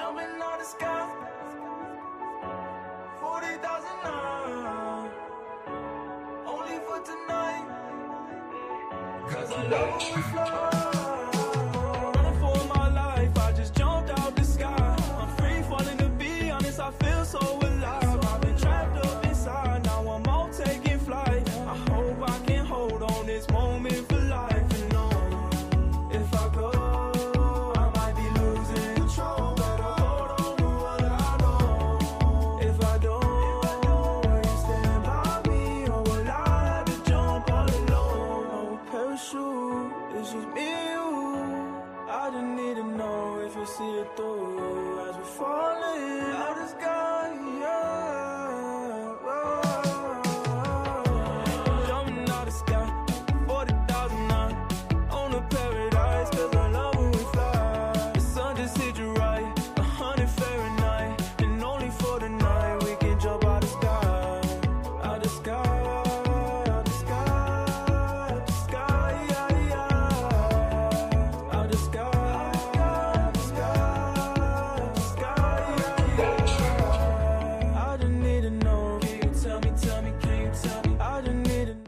jumping out the sky. 40,000 only for tonight. Cause I love when we fly. Running for my life, I just jumped out the sky. I'm free falling, to be honest, I feel so alive. I've been trapped up inside, now I'm all taking flight. I hope I can hold on this moment for life. And if I go, I might be losing control. Better hold on to what I know. If I don't, will you stand by me? Or will I have to jump all alone? No parachute, it's just me and you. I just need to know if you see it through as we're falling out the sky, jumping out the sky, 40,000 on a paradise, cause I love when we fly. The sun just hit you right, 100 Fahrenheit, and only for the night we can jump out the sky, out the sky, out the sky, out the sky, yeah, yeah. Out the sky, out the sky, out the sky, yeah, yeah. I just need to know, can you tell me, can you tell me? I just need to know.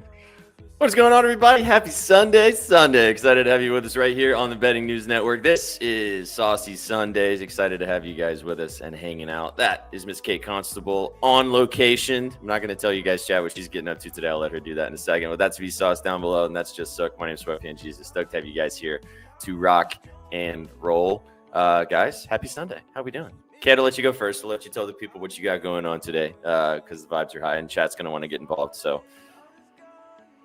What's going on, everybody? Happy Sunday. Excited to have you with us right here on the Betting News Network. This is Saucy Sundaze. Excited to have you guys with us and hanging out. That is Miss Kate Constable on location. I'm not going to tell you guys, chat, what she's getting up to today. I'll let her do that in a second. But that's Vsauce down below, and that's just Sook. My name's Sweatpants Jesus. Stoked to have you guys here to rock and roll. Guys, happy Sunday. How we doing? Kate, I'll let you go first. I'll let you tell the people what you got going on today because the vibes are high and chat's going to want to get involved. So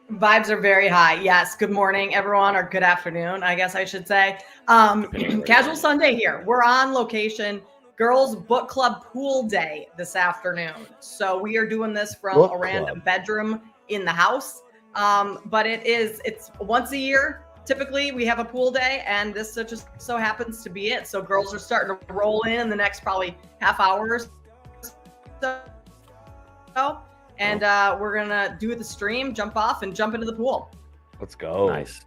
Vibes are very high. Yes. Good morning, everyone, or good afternoon, I guess I should say. Casual Sunday here. We're on location. Girls Book Club Pool Day this afternoon. So we are doing this from a random bedroom in the house. But it's once a year. Typically, we have a pool day, and this just so happens to be it. So girls are starting to roll in the next probably half hour or so. And we're going to do the stream, jump off, and jump into the pool. Let's go. Nice.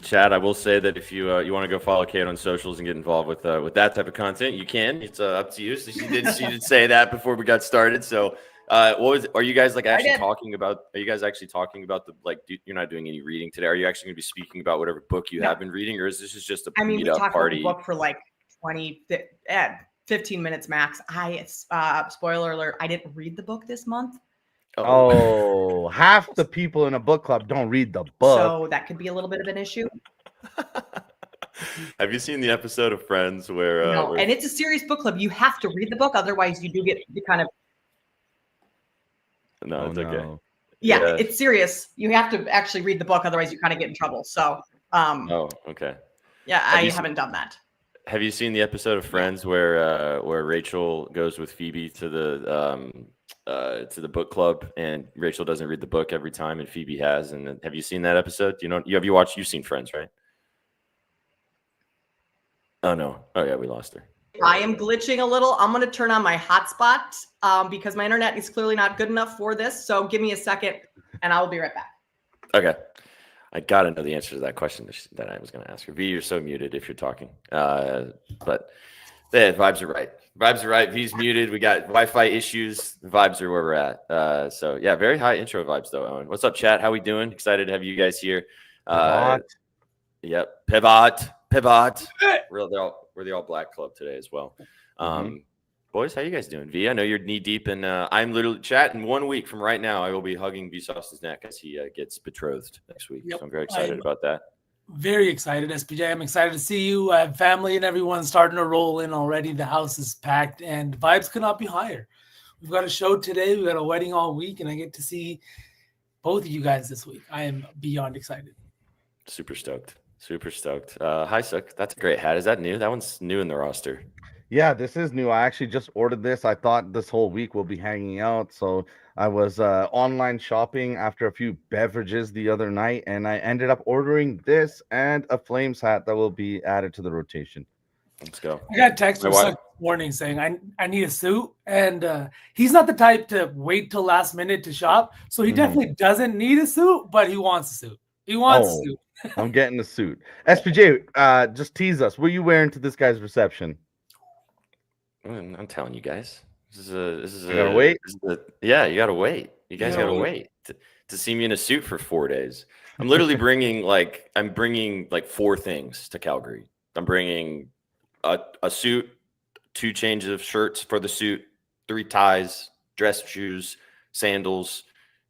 Chad, I will say that if you want to go follow Kate on socials and get involved with that type of content, you can. It's up to you. So she did say that before we got started. So are you guys actually talking about? Are you guys actually talking about you're not doing any reading today? Are you actually going to be speaking about whatever book you have been reading, or is this just a we meetup talked party? about the book for like 15 minutes max. Spoiler alert, I didn't read the book this month. Oh, half the people in a book club don't read the book. So that could be a little bit of an issue. Have you seen the episode of Friends where no, and it's a serious book club. You have to read the book, otherwise you do get the kind of okay. Yeah, it's serious. You have to actually read the book, otherwise you kind of get in trouble. So okay. Yeah, I haven't done that. Have you seen the episode of Friends where Rachel goes with Phoebe to the book club, and Rachel doesn't read the book every time, and Phoebe has? And have you seen that episode? You've seen Friends, right? Oh no! Oh yeah, we lost her. I am glitching a little. I'm going to turn on my hotspot because my internet is clearly not good enough for this. So give me a second, and I will be right back. Okay. I got to know the answer to that question that I was going to ask her. V, you're so muted if you're talking. But yeah, vibes are right. Vibes are right. V's muted. We got Wi-Fi issues. The vibes are where we're at. So yeah, very high intro vibes though, Owen. What's up, chat? How we doing? Excited to have you guys here. Yep. Pivot. We're the all black club today as well. Boys, how you guys doing? V, I know you're knee deep in. I'm literally chatting 1 week from right now. I will be hugging Vsauce's neck as he gets betrothed next week. Yep. So I'm very excited about that. Very excited, SPJ. I'm excited to see you. I have family and everyone starting to roll in already. The house is packed and vibes could not be higher. We've got a show today. We've got a wedding all week, and I get to see both of you guys this week. I am beyond excited. Super stoked. Hi, Sook. That's a great hat. Is that new? That one's new in the roster. Yeah, this is new. I actually just ordered this. I thought this whole week we'll be hanging out. So I was online shopping after a few beverages the other night, and I ended up ordering this and a Flames hat that will be added to the rotation. Let's go. I got a text from some warning saying I need a suit, and he's not the type to wait till last minute to shop. So he definitely doesn't need a suit, but he wants a suit. He wants a suit. I'm getting a suit. SPJ, just tease us. What are you wearing to this guy's reception? I'm telling you guys. This is You gotta wait. Yeah, you gotta wait. You guys Yeah, gotta wait to see me in a suit for 4 days. I'm literally bringing like 4 things to Calgary. I'm bringing a suit, 2 changes of shirts for the suit, 3 ties, dress shoes, sandals,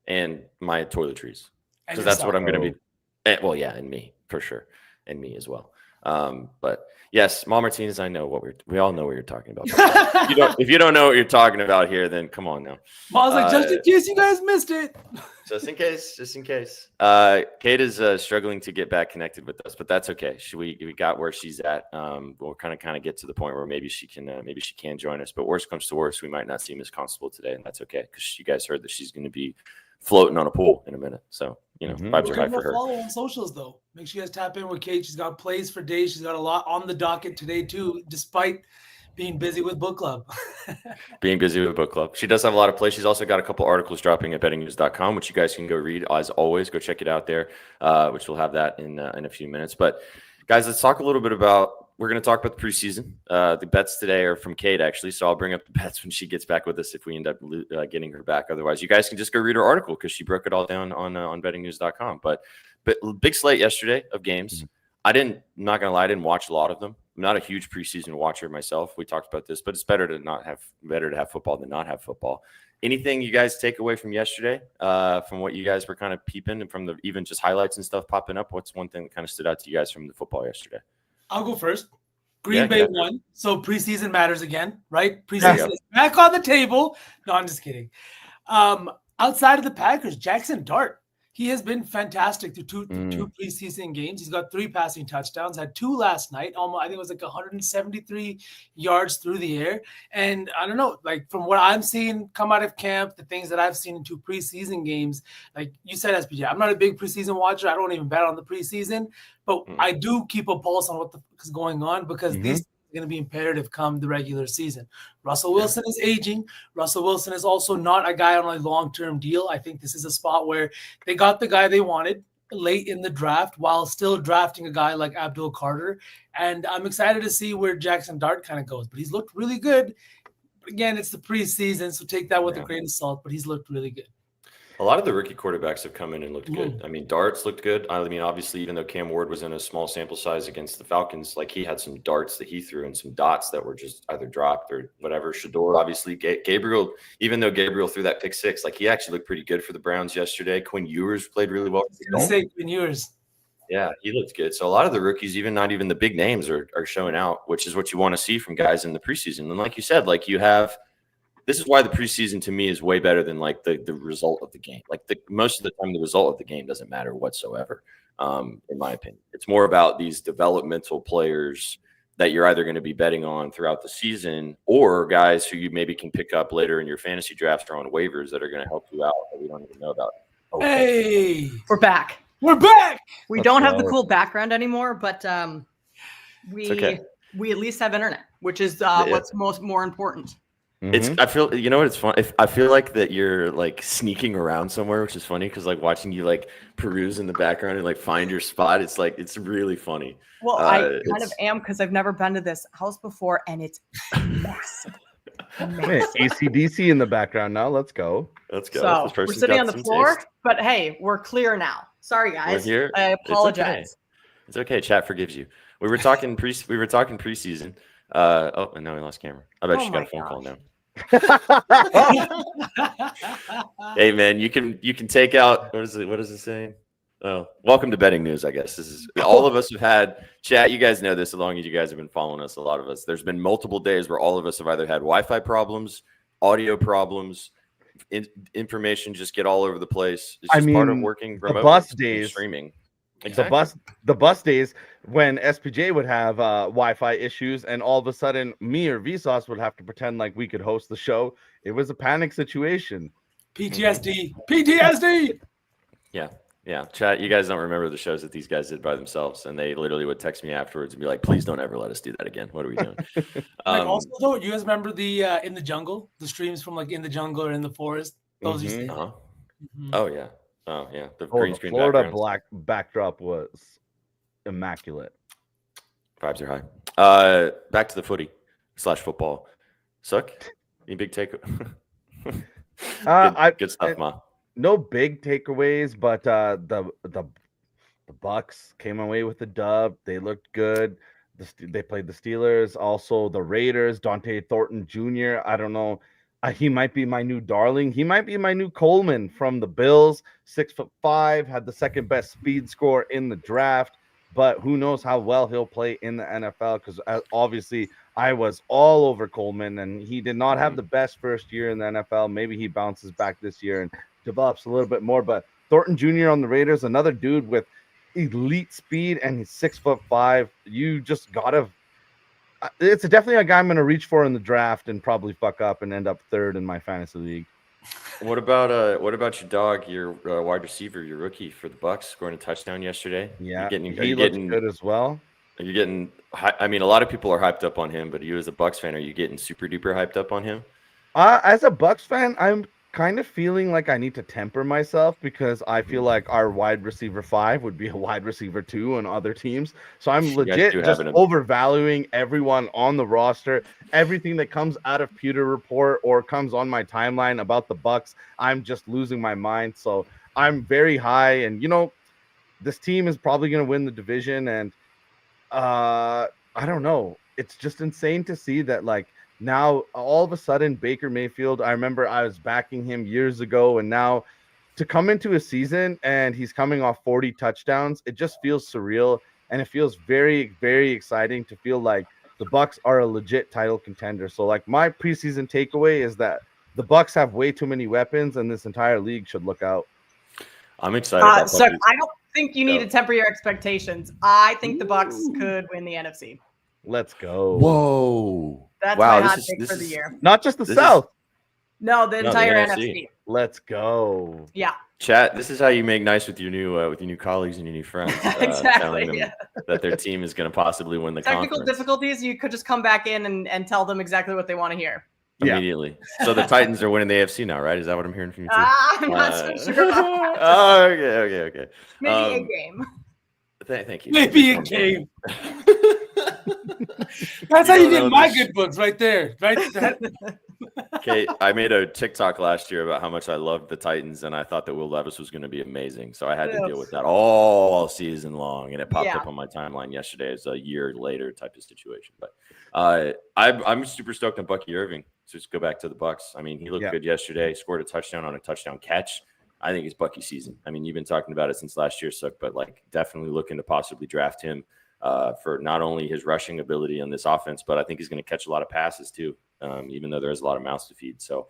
and my toiletries. And Because that's what I'm going to Oh. be. Well, yeah, and me for sure, and me as well. But yes, Mom Martinez, I know we all know what you're talking about. If you don't know what you're talking about here, then come on now. Mom's like, just in case you guys missed it. Just in case. Kate is struggling to get back connected with us, but that's okay. We got where she's at. We'll kind of get to the point where maybe she can join us. But worst comes to worst, we might not see Miss Constable today, and that's okay because you guys heard that she's going to be floating on a pool in a minute. So vibes are high for her. Follow on socials though. Make sure you guys tap in with Kate. She's got plays for days. She's got a lot on the docket today too, despite being busy with book club. She does have a lot of plays. She's also got a couple articles dropping at bettingnews.com, which you guys can go read. As always, go check it out there, which we'll have that in a few minutes. But guys, let's talk a little bit we're going to talk about the preseason. The bets today are from Kate, actually, so I'll bring up the bets when she gets back with us if we end up getting her back. Otherwise, you guys can just go read her article because she broke it all down on bettingnews.com. But big slate yesterday of games. I'm not going to lie, I didn't watch a lot of them. I'm not a huge preseason watcher myself. We talked about this, but it's better to have football than not have football. Anything you guys take away from yesterday, from what you guys were kind of peeping and from even just highlights and stuff popping up? What's one thing that kind of stood out to you guys from the football yesterday? I'll go first. Green Bay won, so preseason matters again, right? Preseason is back on the table. No, I'm just kidding. Outside of the Packers, Jackson Dart. He has been fantastic through two preseason games. He's got 3 passing touchdowns, had 2 last night. I think it was like 173 yards through the air. And I don't know, like from what I'm seeing come out of camp, the things that I've seen in 2 preseason games, like you said, SPJ, I'm not a big preseason watcher. I don't even bet on the preseason, but I do keep a pulse on what the fuck is going on because these going to be imperative come the regular season. Russell Wilson is aging. Russell Wilson is also not a guy on a long-term deal. I think this is a spot where they got the guy they wanted late in the draft while still drafting a guy like Abdul Carter. And I'm excited to see where Jackson Dart kind of goes. But he's looked really good. Again, it's the preseason, so take that with a grain of salt, but he's looked really good. A lot of the rookie quarterbacks have come in and looked good. I mean, darts looked good. I mean, obviously, even though Cam Ward was in a small sample size against the Falcons, like he had some darts that he threw and some dots that were just either dropped or whatever. Shador, obviously, Gabriel, even though Gabriel threw that pick 6, like he actually looked pretty good for the Browns yesterday. Quinn Ewers played really well. Quinn Ewers. Yeah, he looked good. So a lot of the rookies, not even the big names, are showing out, which is what you want to see from guys in the preseason. And like you said, like you have – this is why the preseason to me is way better than like the result of the game. Like most of the time, the result of the game doesn't matter whatsoever, in my opinion. It's more about these developmental players that you're either going to be betting on throughout the season or guys who you maybe can pick up later in your fantasy drafts or on waivers that are going to help you out that we don't even know about. Hey, we're back. We're back. We don't have the cool background anymore, but we at least have internet, which is what's more important. I feel, you know what, it's fun. I feel like that you're like sneaking around somewhere, which is funny because like watching you like peruse in the background and like find your spot. It's like, it's really funny. Well, I kind of am because I've never been to this house before and it's massive. AC/DC in the background now. Let's go. So we're sitting on the floor, but hey, we're clear now. Sorry, guys. We're here. I apologize. It's okay. Chat forgives you. We were talking preseason. And now we lost camera. I bet she's got a phone call now. Hey man, you can take out what is it saying? Oh, welcome to betting news. I guess this is all of us have had chat. You guys know this as long as you guys have been following us. A lot of us. There's been multiple days where all of us have either had Wi-Fi problems, audio problems, information just get all over the place. It's just part of working remote. The bus days, streaming. Exactly. The bus days when SPJ would have Wi-Fi issues and all of a sudden me or Vsauce would have to pretend like we could host the show. It was a panic situation. PTSD. Yeah. Chat, you guys don't remember the shows that these guys did by themselves, and they literally would text me afterwards and be like, please don't ever let us do that again. What are we doing? Also, though, you guys remember the In the Jungle, the streams from like In the Jungle or In the Forest? Those used to Oh, yeah. Oh, yeah. The green screen Florida black backdrop was immaculate. Vibes are high. Back to the footy/football. Suck? Any big take? Good stuff, Ma. No big takeaways, but the Bucks came away with the dub. They looked good. They played the Steelers, also the Raiders. Dante Thornton Jr. I don't know. He might be my new darling. He might be my new Coleman from the Bills. 6'5", had the second best speed score in the draft. But who knows how well he'll play in the NFL? Because obviously I was all over Coleman, and he did not have the best first year in the NFL. Maybe he bounces back this year and develops a little bit more. But Thornton Jr. on the Raiders, another dude with elite speed, and he's 6'5". You just gotta. It's definitely a guy I'm gonna reach for in the draft and probably fuck up and end up third in my fantasy league. What about your dog, your wide receiver, your rookie for the Bucks, scoring a touchdown yesterday? Yeah, he looks good as well. Are you getting? I mean, a lot of people are hyped up on him, but you as a Bucks fan, are you getting super duper hyped up on him? As a Bucks fan, I'm kind of feeling like I need to temper myself because I feel like our wide receiver 5 would be a wide receiver 2 on other teams. So I'm legit just overvaluing everyone on the roster. Everything that comes out of Pewter Report or comes on my timeline about the Bucks, I'm just losing my mind. So I'm very high, and this team is probably going to win the division. And I don't know. It's just insane to see that, like, now, all of a sudden, Baker Mayfield, I remember I was backing him years ago, and now to come into a season and he's coming off 40 touchdowns, it just feels surreal, and it feels very, very exciting to feel like the Bucks are a legit title contender. So, like, my preseason takeaway is that the Bucks have way too many weapons, and this entire league should look out. I'm excited. So I don't think you need to temper your expectations. I think the Bucks could win the NFC. Let's go. Whoa. That's my hot take for the year. Not just the South. No, the entire NFC. Let's go. Yeah. Chat, this is how you make nice with your new colleagues and your new friends. Exactly. Telling them that their team is going to possibly win the Technical conference. difficulties, you could just come back in and tell them exactly what they want to hear. Immediately. So the Titans are winning the AFC now, right? Is that what I'm hearing from you too? I'm not so sure about that. Oh, okay. Maybe a game. Thank you. Maybe a game. That's how you get my good books right there. Right. Okay, I made a TikTok last year about how much I loved the Titans, and I thought that Will Levis was going to be amazing. So I had to deal with that all season long, and it popped up on my timeline yesterday as a year later type of situation. But I'm super stoked on Bucky Irving. So just go back to the Bucks. I mean, he looked good yesterday. Scored a touchdown on a touchdown catch. I think it's Bucky season. I mean, you've been talking about it since last year, Sook, but like definitely looking to possibly draft him for not only his rushing ability on this offense, but I think he's going to catch a lot of passes too, even though there's a lot of mouths to feed. So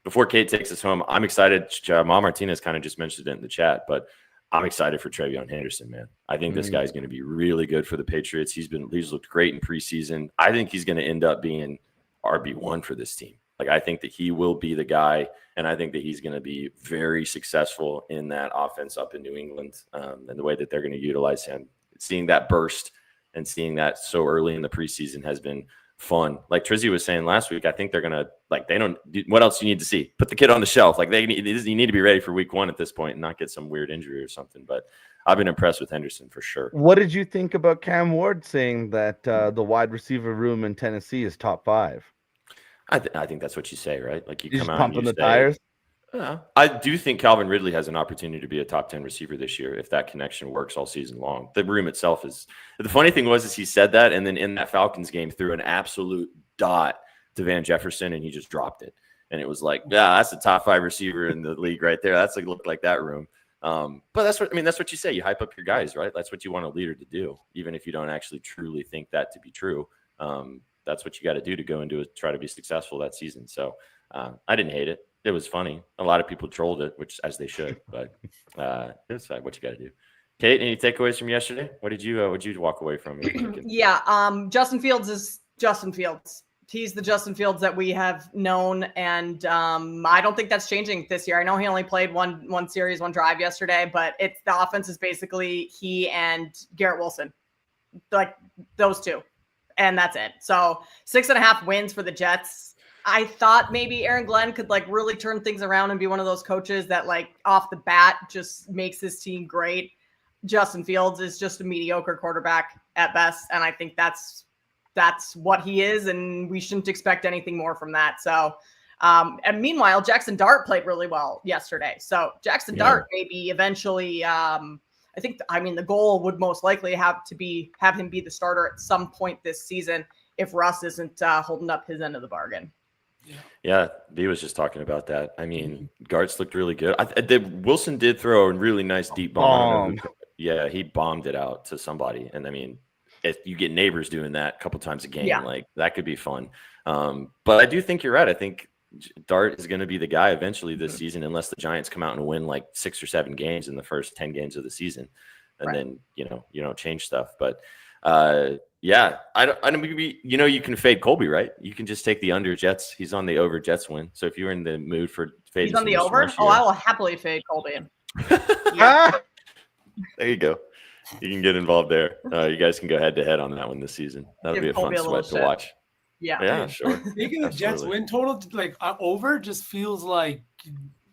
before Kate takes us home, I'm excited. Mom Martinez kind of just mentioned it in the chat, but I'm excited for Trevion Henderson, man. I think this guy's going to be really good for the Patriots. He's looked great in preseason. I think he's going to end up being RB1 for this team. Like, I think that he will be the guy, and I think that he's going to be very successful in that offense up in New England, and the way that they're going to utilize him. Seeing that burst and seeing that so early in the preseason has been fun. Like Trizzy was saying last week, I think they're going to, like, they don't – what else do you need to see? Put the kid on the shelf. Like, you need to be ready for week 1 at this point and not get some weird injury or something. But I've been impressed with Henderson for sure. What did you think about Cam Ward saying that the wide receiver room in Tennessee is top 5? I think that's what you say, right? Like, you come just out pumping and you the tires. I do think Calvin Ridley has an opportunity to be a top 10 receiver this year if that connection works all season long. The room itself is – the funny thing is he said that, and then in that Falcons game threw an absolute dot to Van Jefferson, and he just dropped it. And it was like, yeah, that's a top 5 receiver in the league right there. That's like looked like that room. But that's what you say. You hype up your guys, right? That's what you want a leader to do, even if you don't actually truly think that to be true. That's what you got to do to go into it, try to be successful that season. So I didn't hate it. It was funny. A lot of people trolled it, which as they should, but it's what you got to do. Kate, any takeaways from yesterday? What did you walk away from? Yeah, Justin Fields is Justin Fields. He's the Justin Fields that we have known, and I don't think that's changing this year. I know he only played one series, one drive yesterday, but the offense is basically he and Garrett Wilson, like those two, and that's it. So 6.5 wins for the Jets. I thought maybe Aaron Glenn could like really turn things around and be one of those coaches that like off the bat just makes his team great. Justin Fields is just a mediocre quarterback at best. And I think that's that's what he is, and we shouldn't expect anything more from that. So, and meanwhile, Jackson Dart played really well yesterday. So Jackson Dart maybe eventually, the goal would most likely have him be the starter at some point this season if Russ isn't holding up his end of the bargain. Yeah, V was just talking about that. I mean, Gart's looked really good. Wilson did throw a really nice deep bomb. Yeah, he bombed it out to somebody. And I mean, if you get neighbors doing that a couple times a game, like that could be fun. But I do think you're right. I think Dart is going to be the guy eventually this season, unless the Giants come out and win like 6 or 7 games in the first 10 games of the season. And then, you don't change stuff. But yeah, I don't you can fade Colby, right? You can just take the under Jets. He's on the over Jets win. So if you're in the mood for fading, he's on the over. I will happily fade Colby. There you go. You can get involved there. You guys can go head to head on that one this season. That'll be a fun sweat to watch. Yeah, sure. Making the Jets win total like over just feels like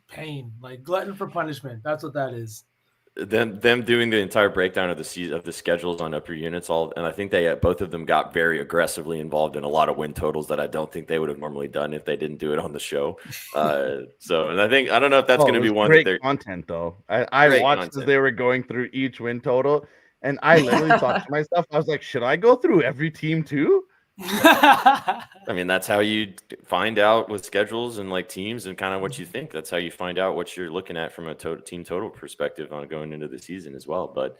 pain, like glutton for punishment. That's what that is. Them doing the entire breakdown of the schedules on upper units, and I think they both of them got very aggressively involved in a lot of win totals that I don't think they would have normally done if they didn't do it on the show. And I don't know if that's going to be one. Great content though. I watched as they were going through each win total, and I literally thought to myself, I was like, should I go through every team too? I mean, that's how you find out with schedules and like teams and kind of what you think. That's how you find out what you're looking at from a team total perspective on going into the season as well. But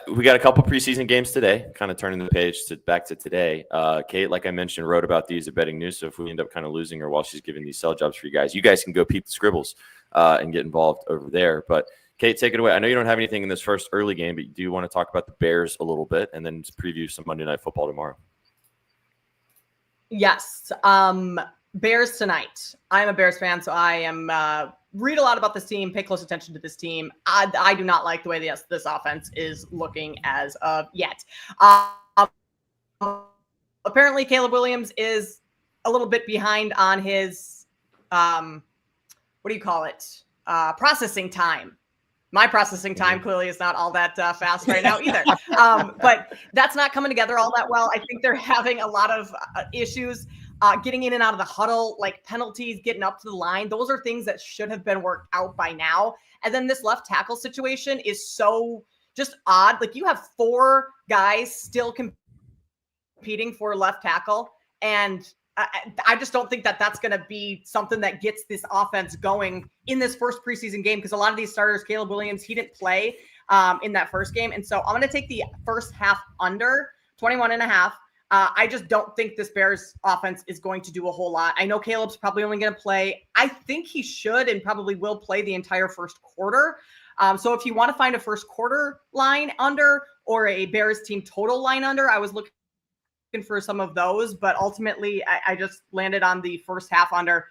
we got a couple preseason games today, kind of turning the page back to today. Kate, like I mentioned, wrote about these at Betting News. So if we end up kind of losing her while she's giving these sell jobs for you guys can go peep the scribbles and get involved over there. But Kate, take it away. I know you don't have anything in this first early game, but you do want to talk about the Bears a little bit and then preview some Monday Night Football tomorrow. Yes. Bears tonight. I'm a Bears fan, so I am read a lot about this team, pay close attention to this team. I do not like the way this offense is looking as of yet. Apparently, Caleb Williams is a little bit behind on his, processing time. My processing time clearly is not all that fast right now either. But that's not coming together all that well. I think they're having a lot of issues getting in and out of the huddle, like penalties, getting up to the line. Those are things that should have been worked out by now. And then this left tackle situation is so just odd. Like you have 4 guys still competing for left tackle. And I just don't think that that's going to be something that gets this offense going in this first preseason game, because a lot of these starters, Caleb Williams, he didn't play in that first game. And so I'm going to take the first half under 21.5. I just don't think this Bears offense is going to do a whole lot. I know Caleb's probably only going to play. I think he should and probably will play the entire first quarter. So if you want to find a first quarter line under or a Bears team total line under, I was looking for some of those, but ultimately I just landed on the first half under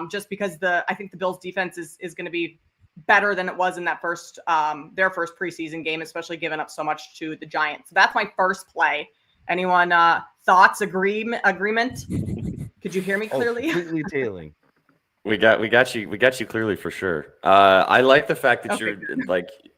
just because I think the Bills defense is going to be better than it was in that their first preseason game, especially giving up so much to the Giants. So that's my first play. Anyone thoughts, agreement? Could you hear me clearly? Completely tailing. We got you clearly for sure. I like the fact that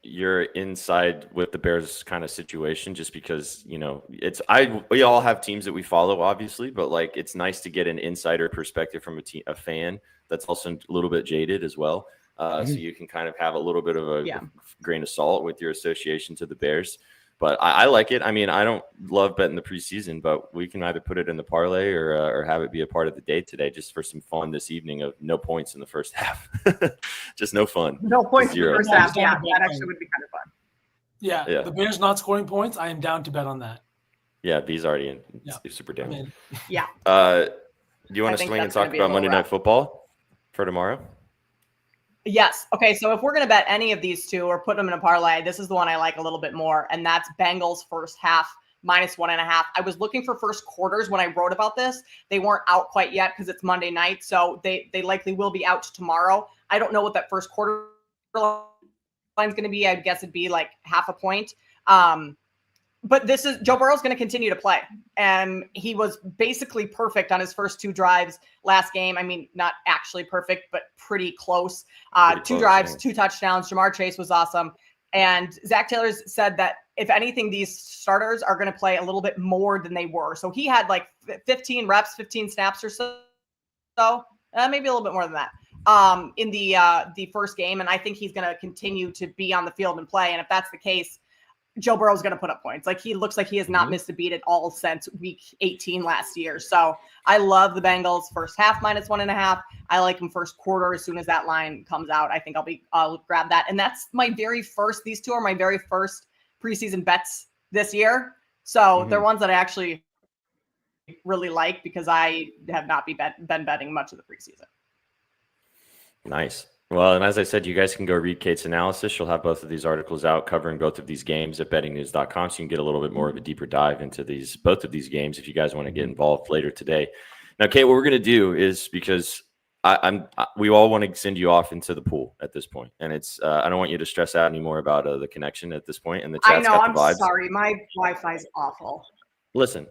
you're inside with the Bears kind of situation, just because we all have teams that we follow, obviously, but like it's nice to get an insider perspective from a fan that's also a little bit jaded as well. So you can kind of have a little bit of a grain of salt with your association to the Bears. But I like it. I mean, I don't love betting the preseason, but we can either put it in the parlay or have it be a part of the day today, just for some fun this evening of no points in the first half. Just no fun. No points in the first half. Yeah, that actually would be kind of fun. Yeah, the Bears not scoring points, I am down to bet on that. Yeah, B's already in. Super down. Yeah. Do you want to swing and talk about Monday Night Football for tomorrow? Yes. Okay. So if we're going to bet any of these two or put them in a parlay, this is the one I like a little bit more. And that's Bengals first half -1.5. I was looking for first quarters when I wrote about this. They weren't out quite yet because it's Monday night. So they likely will be out tomorrow. I don't know what that first quarter line is going to be. I guess it'd be like half a point. But Joe Burrow's going to continue to play. And he was basically perfect on his first 2 drives last game. I mean, not actually perfect, but pretty close. 2 drives, 2 touchdowns. Jamar Chase was awesome. And Zach Taylor's said that if anything, these starters are going to play a little bit more than they were. So he had like 15 reps, 15 snaps or so, maybe a little bit more than that in the first game. And I think he's going to continue to be on the field and play. And if that's the case, Joe Burrow's going to put up points. Like, he looks like he has not missed a beat at all since week 18 last year. So I love the Bengals first half -1.5. I like them first quarter. As soon as that line comes out, I think I'll grab that. And that's my very first, these two are my very first preseason bets this year. So they're ones that I actually really like because I have not been betting much of the preseason. Nice. Well, and as I said, you guys can go read Kate's analysis. She'll have both of these articles out covering both of these games at bettingnews.com. So you can get a little bit more of a deeper dive into both of these games if you guys want to get involved later today. Now, Kate, what we're going to do is, because we all want to send you off into the pool at this point. And it's, I don't want you to stress out anymore about the connection at this point. And the chat's got the vibes. I'm sorry. My Wi-Fi is awful. Listen,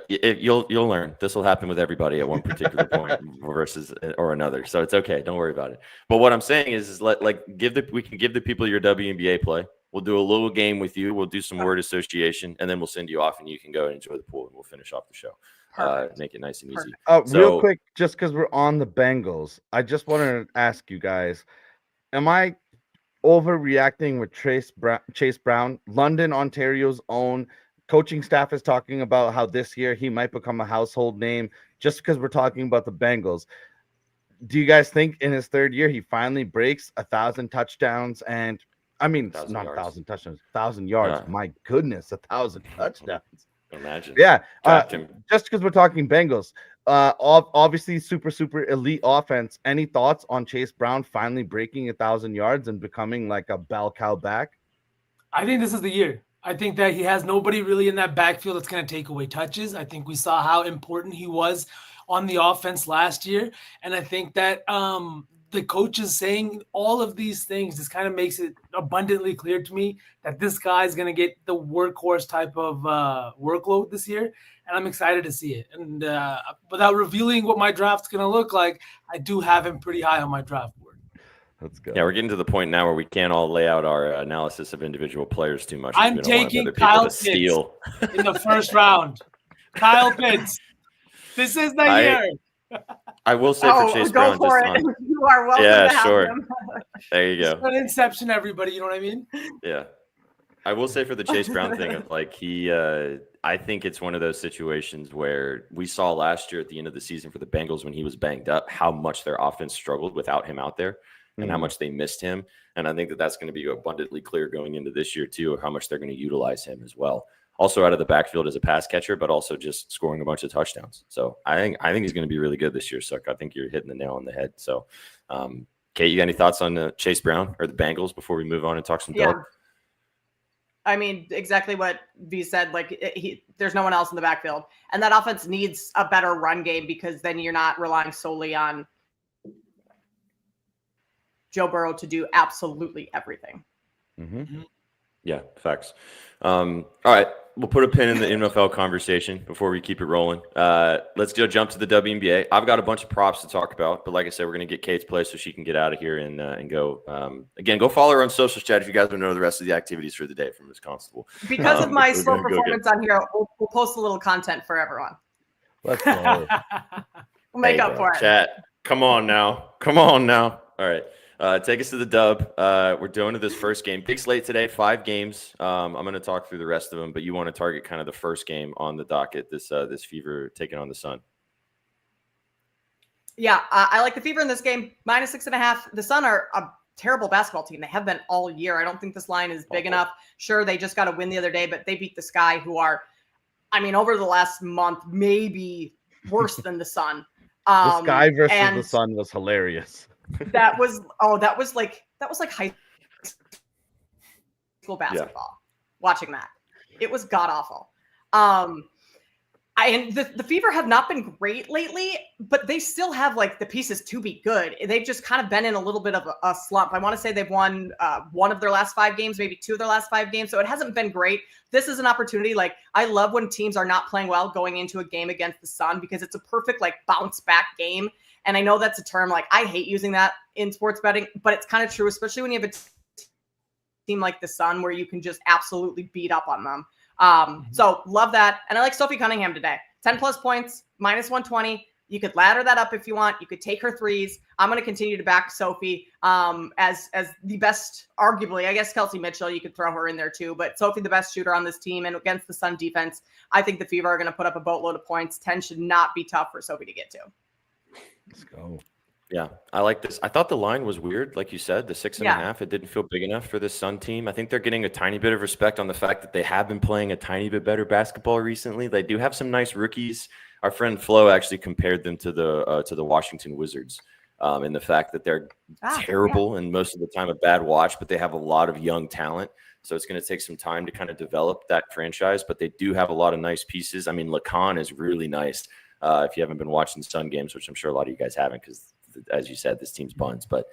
you'll learn. This will happen with everybody at one particular point versus or another. So it's okay. Don't worry about it. But what I'm saying is we can give the people your WNBA play. We'll do a little game with you. We'll do some word association, and then we'll send you off, and you can go and enjoy the pool, and we'll finish off the show. Make it nice and easy. Real quick, just because we're on the Bengals, I just wanted to ask you guys: am I overreacting with Chase Brown, London, Ontario's own? Coaching staff is talking about how this year he might become a household name just because we're talking about the Bengals. Do you guys think in his third year he finally breaks 1,000 touchdowns? And I mean, not 1,000 touchdowns, 1,000 yards. Yeah. My goodness, 1,000 touchdowns. Imagine. Yeah. Just because we're talking Bengals, obviously super elite offense. Any thoughts on Chase Brown finally breaking 1,000 yards and becoming like a bell cow back? I think this is the year. I think that he has nobody really in that backfield that's going to take away touches. I think we saw how important he was on the offense last year. And I think that the coaches saying all of these things just kind of makes it abundantly clear to me that this guy is going to get the workhorse type of workload this year. And I'm excited to see it. And without revealing what my draft's going to look like, I do have him pretty high on my draft board. Let's go. Yeah, we're getting to the point now where we can't all lay out our analysis of individual players too much. I'm taking Kyle Pitts in the first round. Kyle Pitts. This is the year. I will say for Chase Brown. Go for it. You are welcome to have him. There you go. It's an inception, everybody. You know what I mean? Yeah. I will say for the Chase Brown thing, like I think it's one of those situations where we saw last year at the end of the season for the Bengals when he was banged up, how much their offense struggled without him out there. And how much they missed him. And I think that that's going to be abundantly clear going into this year, too, of how much they're going to utilize him as well. Also out of the backfield as a pass catcher, but also just scoring a bunch of touchdowns. So I think he's going to be really good this year, Suck. I think you're hitting the nail on the head. So, Kate, you got any thoughts on Chase Brown or the Bengals before we move on and talk some Doug? I mean, exactly what V said. Like, there's no one else in the backfield. And that offense needs a better run game because then you're not relying solely on Joe Burrow to do absolutely everything. Yeah, facts. All right, we'll put a pin in the NFL conversation before we keep it rolling. Let's go jump to the WNBA. I've got a bunch of props to talk about, but like I said, we're going to get Kate's play so she can get out of here and go. Again, go follow her on social chat if you guys want to know the rest of the activities for the day from Ms. Constable. Because of my slow performance on here, we'll post a little content for everyone. Let's go. We'll make up for it. Chat, come on now. All right. Take us to the dub. We're doing to this first game. Big slate today, 5 games. I'm going to talk through the rest of them, but you want to target kind of the first game on the docket, this Fever taking on the Sun. Yeah, I like the Fever in this game, -6.5. The Sun are a terrible basketball team. They have been all year. I don't think this line is big enough. Sure, they just got a win the other day, but they beat the Sky, who are, I mean, over the last month, maybe worse than the Sun. The Sky versus the Sun was hilarious. That was like high school basketball. Watching that, it was god awful. And the Fever have not been great lately, but they still have like the pieces to be good. They've just kind of been in a little bit of a slump. I want to say they've won one of their last 5 games, maybe 2 of their last 5 games. So it hasn't been great. This is an opportunity. Like, I love when teams are not playing well going into a game against the Sun because it's a perfect like bounce back game. And I know that's a term, like, I hate using that in sports betting, but it's kind of true, especially when you have a team like the Sun where you can just absolutely beat up on them. So love that. And I like Sophie Cunningham today. 10 plus points, minus 120. You could ladder that up if you want. You could take her threes. I'm going to continue to back Sophie as the best, arguably. I guess Kelsey Mitchell, you could throw her in there too. But Sophie, the best shooter on this team. And against the Sun defense, I think the Fever are going to put up a boatload of points. 10 should not be tough for Sophie to get to. Let's go. Yeah, I like this. I thought the line was weird, like you said, the 6.5. It didn't feel big enough for this Sun team. I think they're getting a tiny bit of respect on the fact that they have been playing a tiny bit better basketball recently. They do have some nice rookies. Our friend Flo actually compared them to the Washington Wizards in the fact that they're terrible and most of the time a bad watch, but they have a lot of young talent. So it's going to take some time to kind of develop that franchise, but they do have a lot of nice pieces. I mean, Lacan is really nice. If you haven't been watching Sun games, which I'm sure a lot of you guys haven't, because as you said, this team's buns. But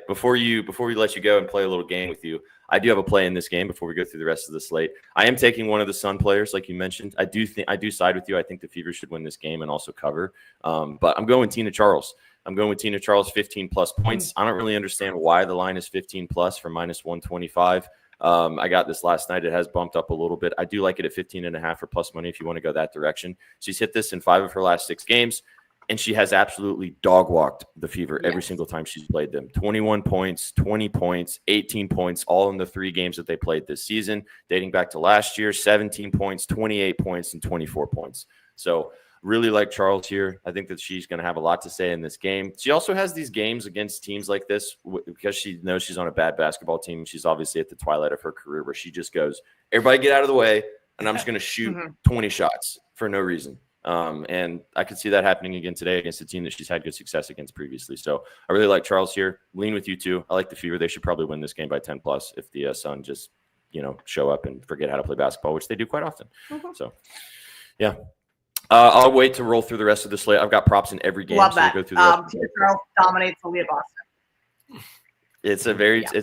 before we let you go and play a little game with you, I do have a play in this game before we go through the rest of the slate. I am taking one of the Sun players, like you mentioned. I do side with you. I think the Fever should win this game and also cover. But I'm going Tina Charles. I'm going with Tina Charles, 15 plus points. I don't really understand why the line is 15 plus for minus 125. I got this last night. It has bumped up a little bit. I do like it at 15.5 for plus money if you want to go that direction. She's hit this in 5 of her last 6 games. And she has absolutely dog-walked the Fever every single time she's played them. 21 points, 20 points, 18 points, all in the 3 games that they played this season. Dating back to last year, 17 points, 28 points, and 24 points. So really like Charles here. I think that she's going to have a lot to say in this game. She also has these games against teams like this because she knows she's on a bad basketball team. She's obviously at the twilight of her career where she just goes, everybody get out of the way, and I'm just going to shoot 20 shots for no reason. And I could see that happening again today against a team that she's had good success against previously. So I really like Charles here. Lean with you too. I like the Fever. They should probably win this game by 10 plus if the Sun just, show up and forget how to play basketball, which they do quite often. So, yeah. I'll wait to roll through the rest of the slate. I've got props in every game. Love so that. We'll go through the Charles dominates the lead Boston. It's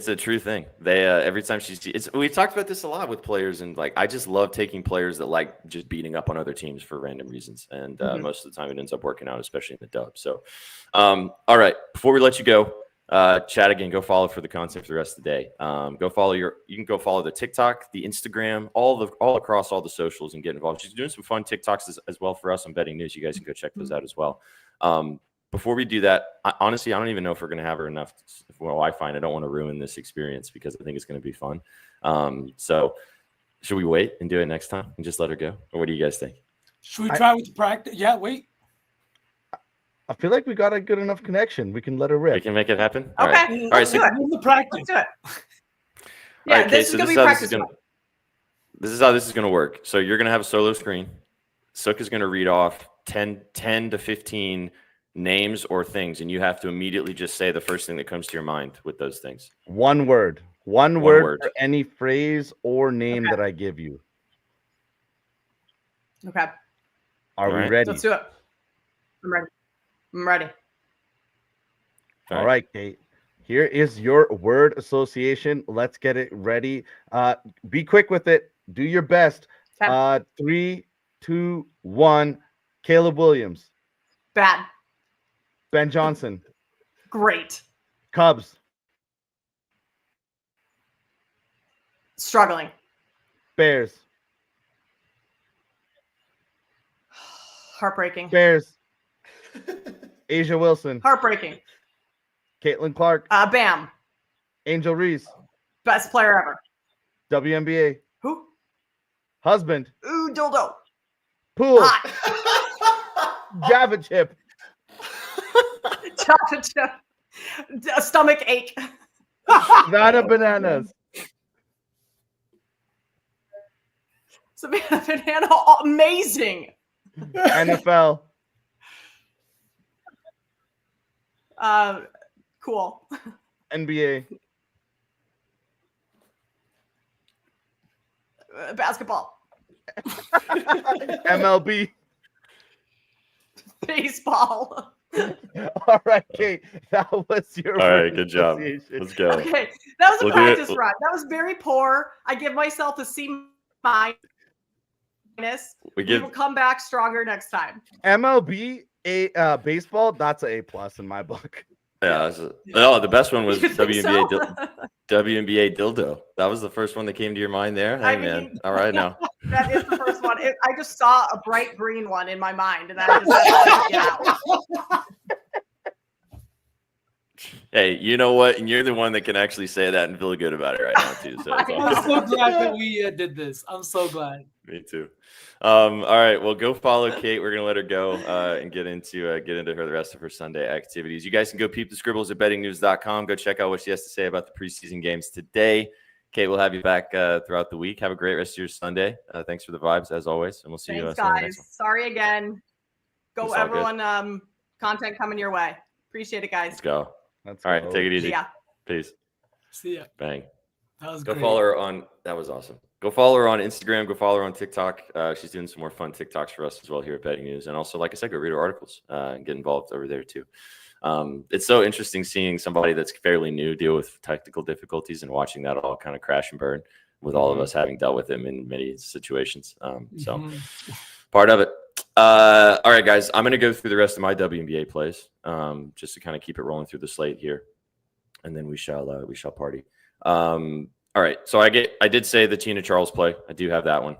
a true thing. They every time we've talked about this a lot with players, and I just love taking players that like just beating up on other teams for random reasons, and most of the time it ends up working out, especially in the dub. So, all right, before we let you go, chat again. Go follow for the content for the rest of the day. You can go follow the TikTok, the Instagram, all across all the socials, and get involved. She's doing some fun TikToks as well for us on Betting News. You guys can go check those out as well. Before we do that, honestly, I don't even know if we're going to have her enough. I find I don't want to ruin this experience because I think it's going to be fun. So should we wait and do it next time and just let her go? Or what do you guys think? Should we try with the practice? Yeah, wait. I feel like we got a good enough connection. We can let her rip. We can make it happen? Okay. All right. So the practice. Let's do it. Yeah, All right, this is going to be practice. This is how this is going to work. So you're going to have a solo screen. Sook is going to read off 10 to 15 names or things, and you have to immediately just say the first thing that comes to your mind with those things. One word for any phrase or name that I give you. Okay. Are we ready? Let's do it. I'm ready. All right, Kate. Here is your word association. Let's get it ready. Be quick with it. Do your best. Okay. 3, 2, 1. Caleb Williams. Bad. Ben Johnson. Great. Cubs. Struggling. Bears. Heartbreaking. Bears. Asia Wilson. Heartbreaking. Caitlin Clark. Bam. Angel Reese. Best player ever. WNBA. Who? Husband. Ooh, dildo. Pool. Hot. Java chip. Chocolate chip. A stomach ache. Savannah Bananas. Savannah Banana. Amazing. NFL. Cool. NBA. Basketball. MLB. Baseball. All right, Kate. That was your. All right, good job. Let's go. Okay, that was a We'll practice run. That was very poor. I give myself a C-. We will come back stronger next time. MLB baseball. That's an A+ in my book. Yeah. No, the best one was You think WNBA. so? WNBA dildo. That was the first one that came to your mind there. Hey, man. All right, now. That is the first one. I just saw a bright green one in my mind, and I just had to get out. Hey, you know what? And you're the one that can actually say that and feel good about it right now, too. So it's all I'm good. so glad that we did this. I'm so glad. Me too. All right. Well, go follow Kate. We're gonna let her go and get into her the rest of her Sunday activities. You guys can go peep the scribbles at bettingnews.com. Go check out what she has to say about the preseason games today. Kate, we'll have you back throughout the week. Have a great rest of your Sunday. Thanks for the vibes as always, and we'll see you. Thanks, Sunday guys. next one. Sorry again. Go, It's all good. everyone. Content coming your way. Appreciate it, guys. Let's go. Let's All right. go. Take it easy. See ya. Peace. See ya. Bang. That was Go great. follow her on. That was awesome. Go follow her on Instagram. Go follow her on TikTok. She's doing some more fun TikToks for us as well here at Betting News. And also, like I said, go read her articles and get involved over there too. It's so interesting seeing somebody that's fairly new deal with technical difficulties and watching that all kind of crash and burn with all of us having dealt with them in many situations. So part of it. All right, guys, I'm going to go through the rest of my WNBA plays just to kind of keep it rolling through the slate here. And then we shall party. All right, so I did say the Tina Charles play. I do have that one,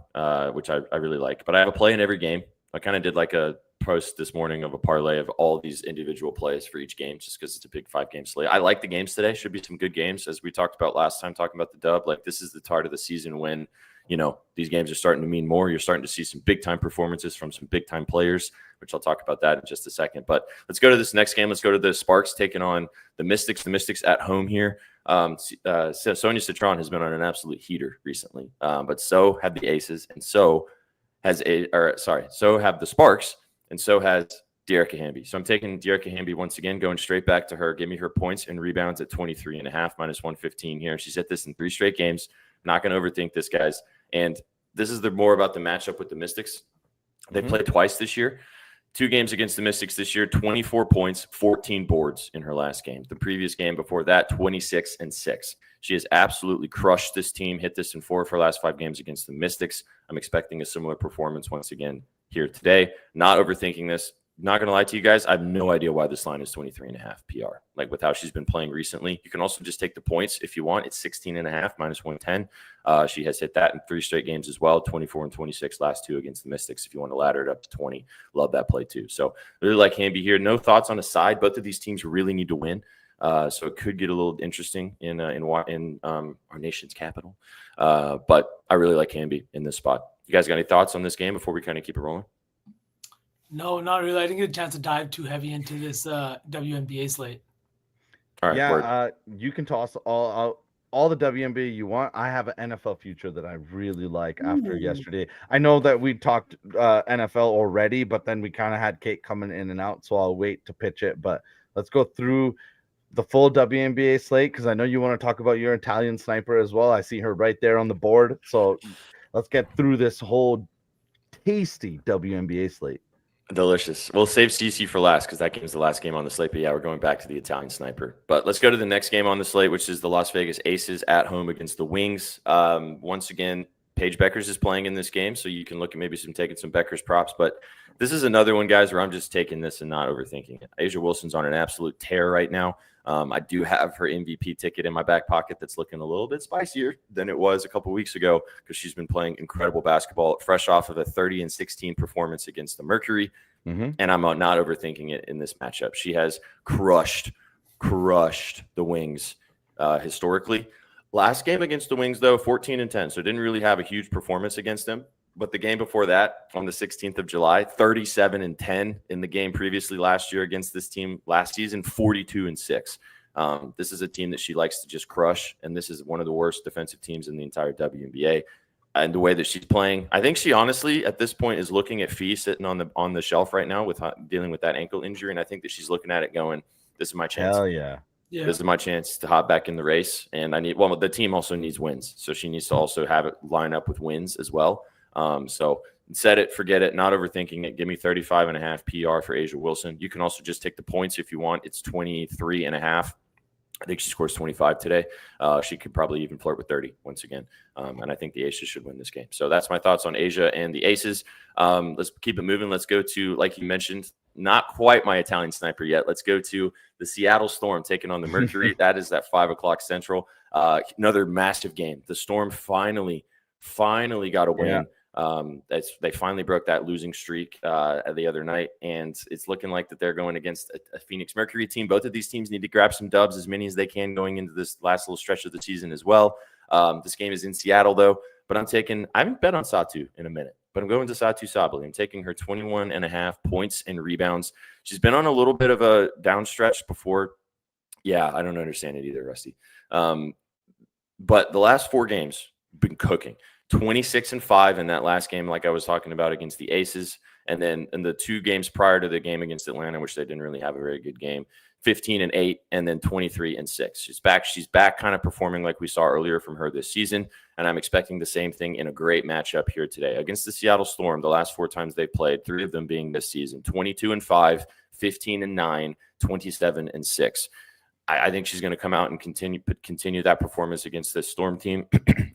which I really like. But I have a play in every game. I kind of did like a post this morning of a parlay of all these individual plays for each game, just because it's a big 5-game slate. I like the games today. Should be some good games, as we talked about last time, talking about the dub. Like, this is the part of the season when, you know, these games are starting to mean more. You're starting to see some big-time performances from some big-time players, which I'll talk about that in just a second. But let's go to this next game. Let's go to the Sparks taking on the Mystics. The Mystics at home here. Sonia Citron has been on an absolute heater recently, but so have the Aces, and so have the Sparks, and so has Dearica Hamby. So I'm taking Dearica Hamby once again, going straight back to her. Give me her points and rebounds at 23.5 minus 115 here. She's hit this in 3 straight games. Not going to overthink this, guys. And this is more about the matchup with the Mystics. They played twice this year. 2 games against the Mystics this year, 24 points, 14 boards in her last game. The previous game before that, 26 and 6. She has absolutely crushed this team, hit this in 4 of her last 5 games against the Mystics. I'm expecting a similar performance once again here today. Not overthinking this. Not going to lie to you guys, I have no idea why this line is 23.5 PR. Like, with how she's been playing recently. You can also just take the points if you want. It's 16.5 minus 110. She has hit that in 3 straight games as well. 24 and 26 last 2 against the Mystics. If you want to ladder it up to 20, love that play too. So really like Hamby here. No thoughts on the side. Both of these teams really need to win. So it could get a little interesting in our nation's capital. But I really like Hamby in this spot. You guys got any thoughts on this game before we kind of keep it rolling? No, not really. I didn't get a chance to dive too heavy into this WNBA slate. All right. Yeah, you can toss all the WNBA you want. I have an NFL future that I really like after yesterday. I know that we talked NFL already, but then we kind of had Kate coming in and out, so I'll wait to pitch it. But let's go through the full WNBA slate, because I know you want to talk about your Italian sniper as well. I see her right there on the board. So let's get through this whole tasty WNBA slate. Delicious. We'll save CC for last because that game's the last game on the slate. But yeah, we're going back to the Italian sniper. But let's go to the next game on the slate, which is the Las Vegas Aces at home against the Wings. Once again, Paige Beckers is playing in this game, so you can look at maybe taking some Beckers props. But this is another one, guys, where I'm just taking this and not overthinking it. A'ja Wilson's on an absolute tear right now. I do have her MVP ticket in my back pocket that's looking a little bit spicier than it was a couple weeks ago because she's been playing incredible basketball, fresh off of a 30-16 performance against the Mercury. And I'm not overthinking it in this matchup. She has crushed the Wings historically. Last game against the Wings, though, 14-10, so didn't really have a huge performance against them. But the game before that, on the 16th of July, 37-10 in the game previously last year against this team last season, 42-6. This is a team that she likes to just crush, and this is one of the worst defensive teams in the entire WNBA. And the way that she's playing, I think she honestly at this point is looking at Fee sitting on the shelf right now with dealing with that ankle injury, and I think that she's looking at it going, "This is my chance. Hell yeah. This is my chance to hop back in the race." And the team also needs wins, so she needs to also have it line up with wins as well. So set it, forget it, not overthinking it. Give me 35.5 PR for A'ja Wilson. You can also just take the points if you want. It's 23.5. I think she scores 25 today. She could probably even flirt with 30 once again. And I think the Aces should win this game. So that's my thoughts on Asia and the Aces. Let's keep it moving. Let's go to, like you mentioned, not quite my Italian sniper yet. Let's go to the Seattle Storm taking on the Mercury. That is at 5 o'clock Central. Another massive game. The Storm finally got a win. Yeah. They finally broke that losing streak the other night, and it's looking like that they're going against a Phoenix Mercury team. Both of these teams need to grab some dubs, as many as they can, going into this last little stretch of the season as well. This game is in Seattle, though, but I haven't bet on Satu in a minute, but I'm going to Satu Sabali. I'm taking her 21.5 points and rebounds. She's been on a little bit of a down stretch before. Yeah, I don't understand it either, Rusty. But the last 4 games been cooking. 26-5 in that last game, like I was talking about, against the Aces. And then in the 2 games prior to the game against Atlanta, which they didn't really have a very good game, 15-8, and then 23-6. She's back kind of performing like we saw earlier from her this season. And I'm expecting the same thing in a great matchup here today against the Seattle Storm. The last 4 times they played, 3 of them being this season, 22-5, 15-9, 27-6. I think she's going to come out and continue that performance against this Storm team.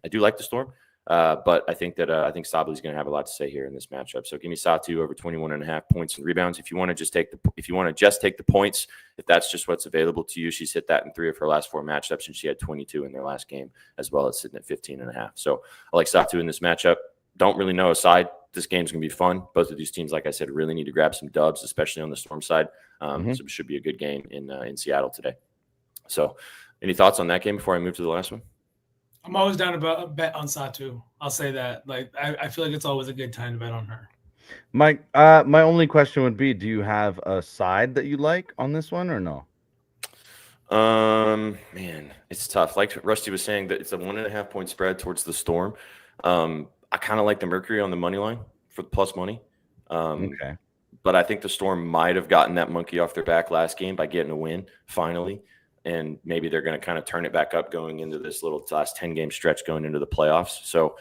I do like the Storm. But I think Sabali's going to have a lot to say here in this matchup. So give me Satu over 21.5 points and rebounds. If you want to just take the points, if that's just what's available to you, she's hit that in 3 of her last 4 matchups, and she had 22 in their last game as well. It's sitting at 15.5. So I like Satu in this matchup. Don't really know a side. This game's going to be fun. Both of these teams, like I said, really need to grab some dubs, especially on the Storm side. So it should be a good game in Seattle today. So any thoughts on that game before I move to the last one? I'm always down to bet on Satu. I'll say that. Like, I feel like it's always a good time to bet on her. My only question would be, do you have a side that you like on this one or no? Man, it's tough. Like Rusty was saying, that it's a 1.5 point spread towards the Storm. I kind of like the Mercury on the money line for the plus money. Okay. But I think the Storm might have gotten that monkey off their back last game by getting a win finally. And maybe they're going to kind of turn it back up going into this little last 10-game stretch going into the playoffs. So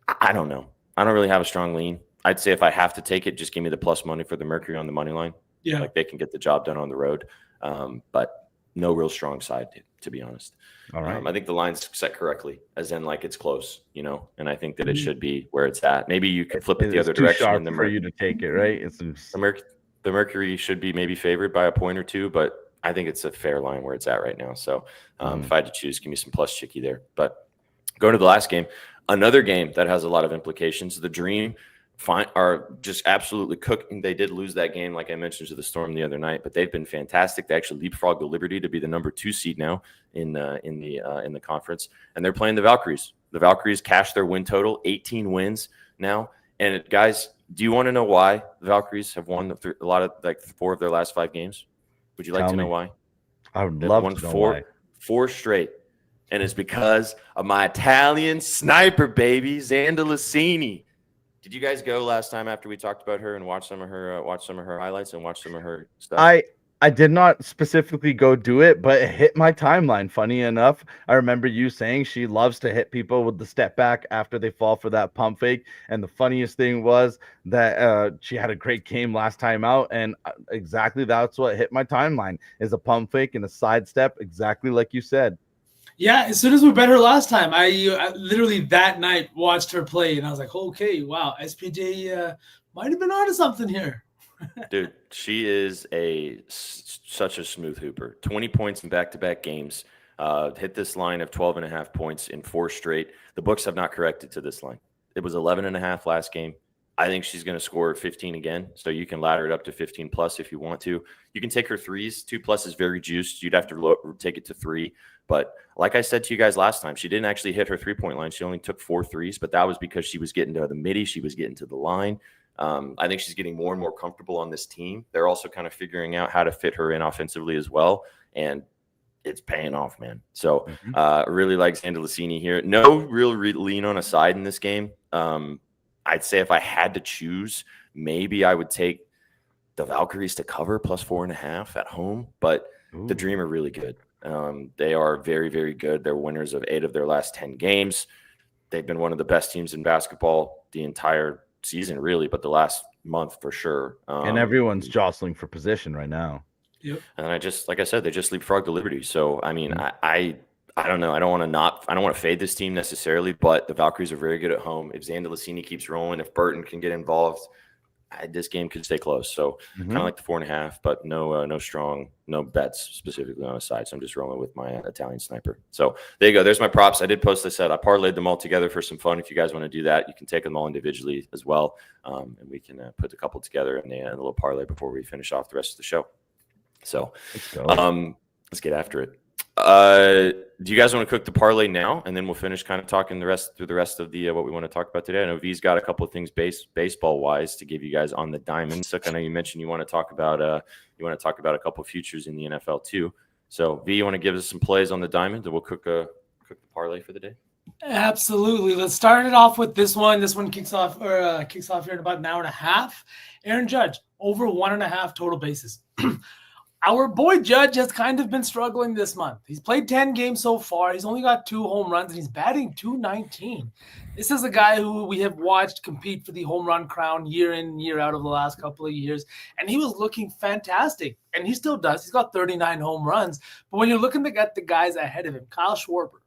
I don't know. I don't really have a strong lean. I'd say if I have to take it, just give me the plus money for the Mercury on the money line. Yeah. Like they can get the job done on the road. But no real strong side, to be honest. All right. I think the line's set correctly, as in like it's close, and I think that it should be where it's at. Maybe you can flip it the other direction. Sharp for you to take it, right? The Mercury should be maybe favored by a point or 2, but I think it's a fair line where it's at right now. So if I had to choose, give me some plus chicky there. But going to the last game, another game that has a lot of implications. The Dream are just absolutely cooking. They did lose that game, like I mentioned, to the Storm the other night, but they've been fantastic. They actually leapfrogged the Liberty to be the number 2 seed now in the conference, and they're playing the Valkyries. The Valkyries cashed their win total, 18 wins now. And guys, do you want to know why the Valkyries have won a lot of 4 of their last 5 games? Would you like to know why? I would love to know why. 4 straight. And it's because of my Italian sniper, baby, Xanda Lassini. Did you guys go last time after we talked about her and watch some of her highlights and watch some of her stuff? I did not specifically go do it, but it hit my timeline. Funny enough, I remember you saying she loves to hit people with the step back after they fall for that pump fake. And the funniest thing was that she had a great game last time out. And exactly that's what hit my timeline, is a pump fake and a sidestep, exactly like you said. Yeah, as soon as we bet her last time, I literally that night watched her play, and I was like, okay, wow, SPJ might have been onto something here. Dude, she is such a smooth hooper. 20 points in back-to-back games. Hit this line of 12.5 points in 4 straight. The books have not corrected to this line. It was 11.5 last game. I think she's going to score 15 again, so you can ladder it up to 15 plus if you want to. You can take her threes. 2 plus is very juiced. You'd have to take it to 3. But like I said to you guys last time, she didn't actually hit her 3-point line. She only took 4 threes, but that was because she was getting to the midi. She was getting to the line. I think she's getting more and more comfortable on this team. They're also kind of figuring out how to fit her in offensively as well, and it's paying off, man. So really like Xanda Lassini here. No real lean on a side in this game. I'd say if I had to choose, maybe I would take the Valkyries to cover plus 4.5 at home, but the Dream are really good. They are very, very good. They're winners of 8 of their last 10 games. They've been one of the best teams in basketball the entire season, really, but the last month for sure. And everyone's jostling for position right now. Yep. And I just, like I said, they just leapfrogged the Liberty. So I mean, I don't know. I don't want to fade this team necessarily, but the Valkyries are very good at home. If Xander Lassini keeps rolling, if Burton can get involved, this game could stay close. So kind of like the 4.5, but no bets specifically on a side. So I'm just rolling with my Italian sniper. So there you go. There's my props. I did post this out. I parlayed them all together for some fun. If you guys want to do that, you can take them all individually as well. And we can put a couple together in a little parlay before we finish off the rest of the show. So let's get after it. Do you guys want to cook the parlay now, and then we'll finish kind of talking through the rest of the what we want to talk about today? I know V's got a couple of things baseball wise to give you guys on the diamond. So I know you mentioned you want to talk about a couple of futures in the NFL too. So V, you want to give us some plays on the diamond, and we'll cook the parlay for the day. Absolutely. Let's start it off with this one. This one kicks off here in about an hour and a half. Aaron Judge over 1.5 total bases. Our boy Judge has kind of been struggling this month. He's played 10 games so far. He's only got 2 home runs, and he's batting .219. This is a guy who we have watched compete for the home run crown year in, year out over the last couple of years, and he was looking fantastic, and he still does. He's got 39 home runs, but when you're looking at the guys ahead of him, Kyle Schwarber,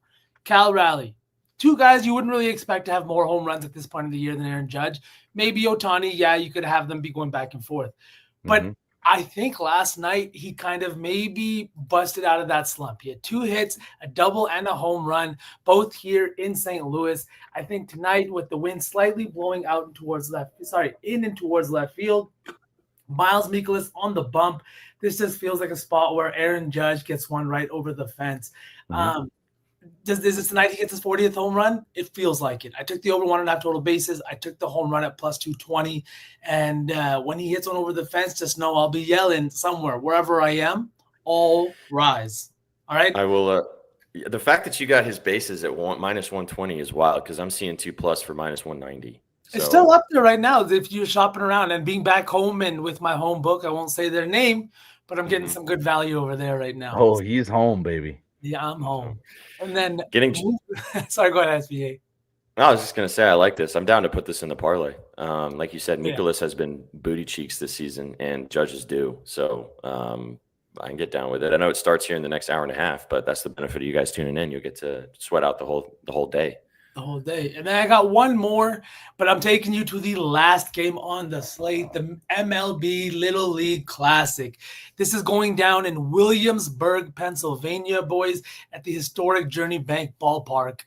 Cal Raleigh, 2 guys you wouldn't really expect to have more home runs at this point of the year than Aaron Judge. Maybe Ohtani, yeah, you could have them be going back and forth. But I think last night he kind of maybe busted out of that slump. He had 2 hits, a double, and a home run, both here in St. Louis. I think tonight with the wind slightly blowing out in and towards left field, Miles Mikolas on the bump. This just feels like a spot where Aaron Judge gets one right over the fence. Is it tonight he gets his 40th home run? It feels like it. I took the over 1.5 total bases. I took the home run at plus 220. And when he hits one over the fence, just know I'll be yelling somewhere, wherever I am, all rise. All right? I will. The fact that you got his bases at minus 120 is wild because I'm seeing 2+ for minus 190. So. It's still up there right now if you're shopping around and being back home and with my home book. I won't say their name, but I'm getting some good value over there right now. Oh, he's home, baby. Yeah, I'm home. And then sorry, go ahead, SBA. I was just gonna say I like this. I'm down to put this in the parlay. Like you said, Mikolas has been booty cheeks this season, and Judge is due. So I can get down with it. I know it starts here in the next hour and a half, but that's the benefit of you guys tuning in. You'll get to sweat out the whole day. The whole day. And then I got one more, but I'm taking you to the last game on the slate, the MLB Little League Classic. This is going down in Williamsburg, Pennsylvania, boys, at the historic Journey Bank Ballpark.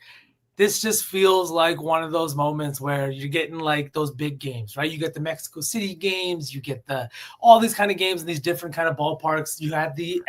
This just feels like one of those moments where you're getting like those big games, right? You get the Mexico City games, you get all these kind of games in these different kind of ballparks. You had the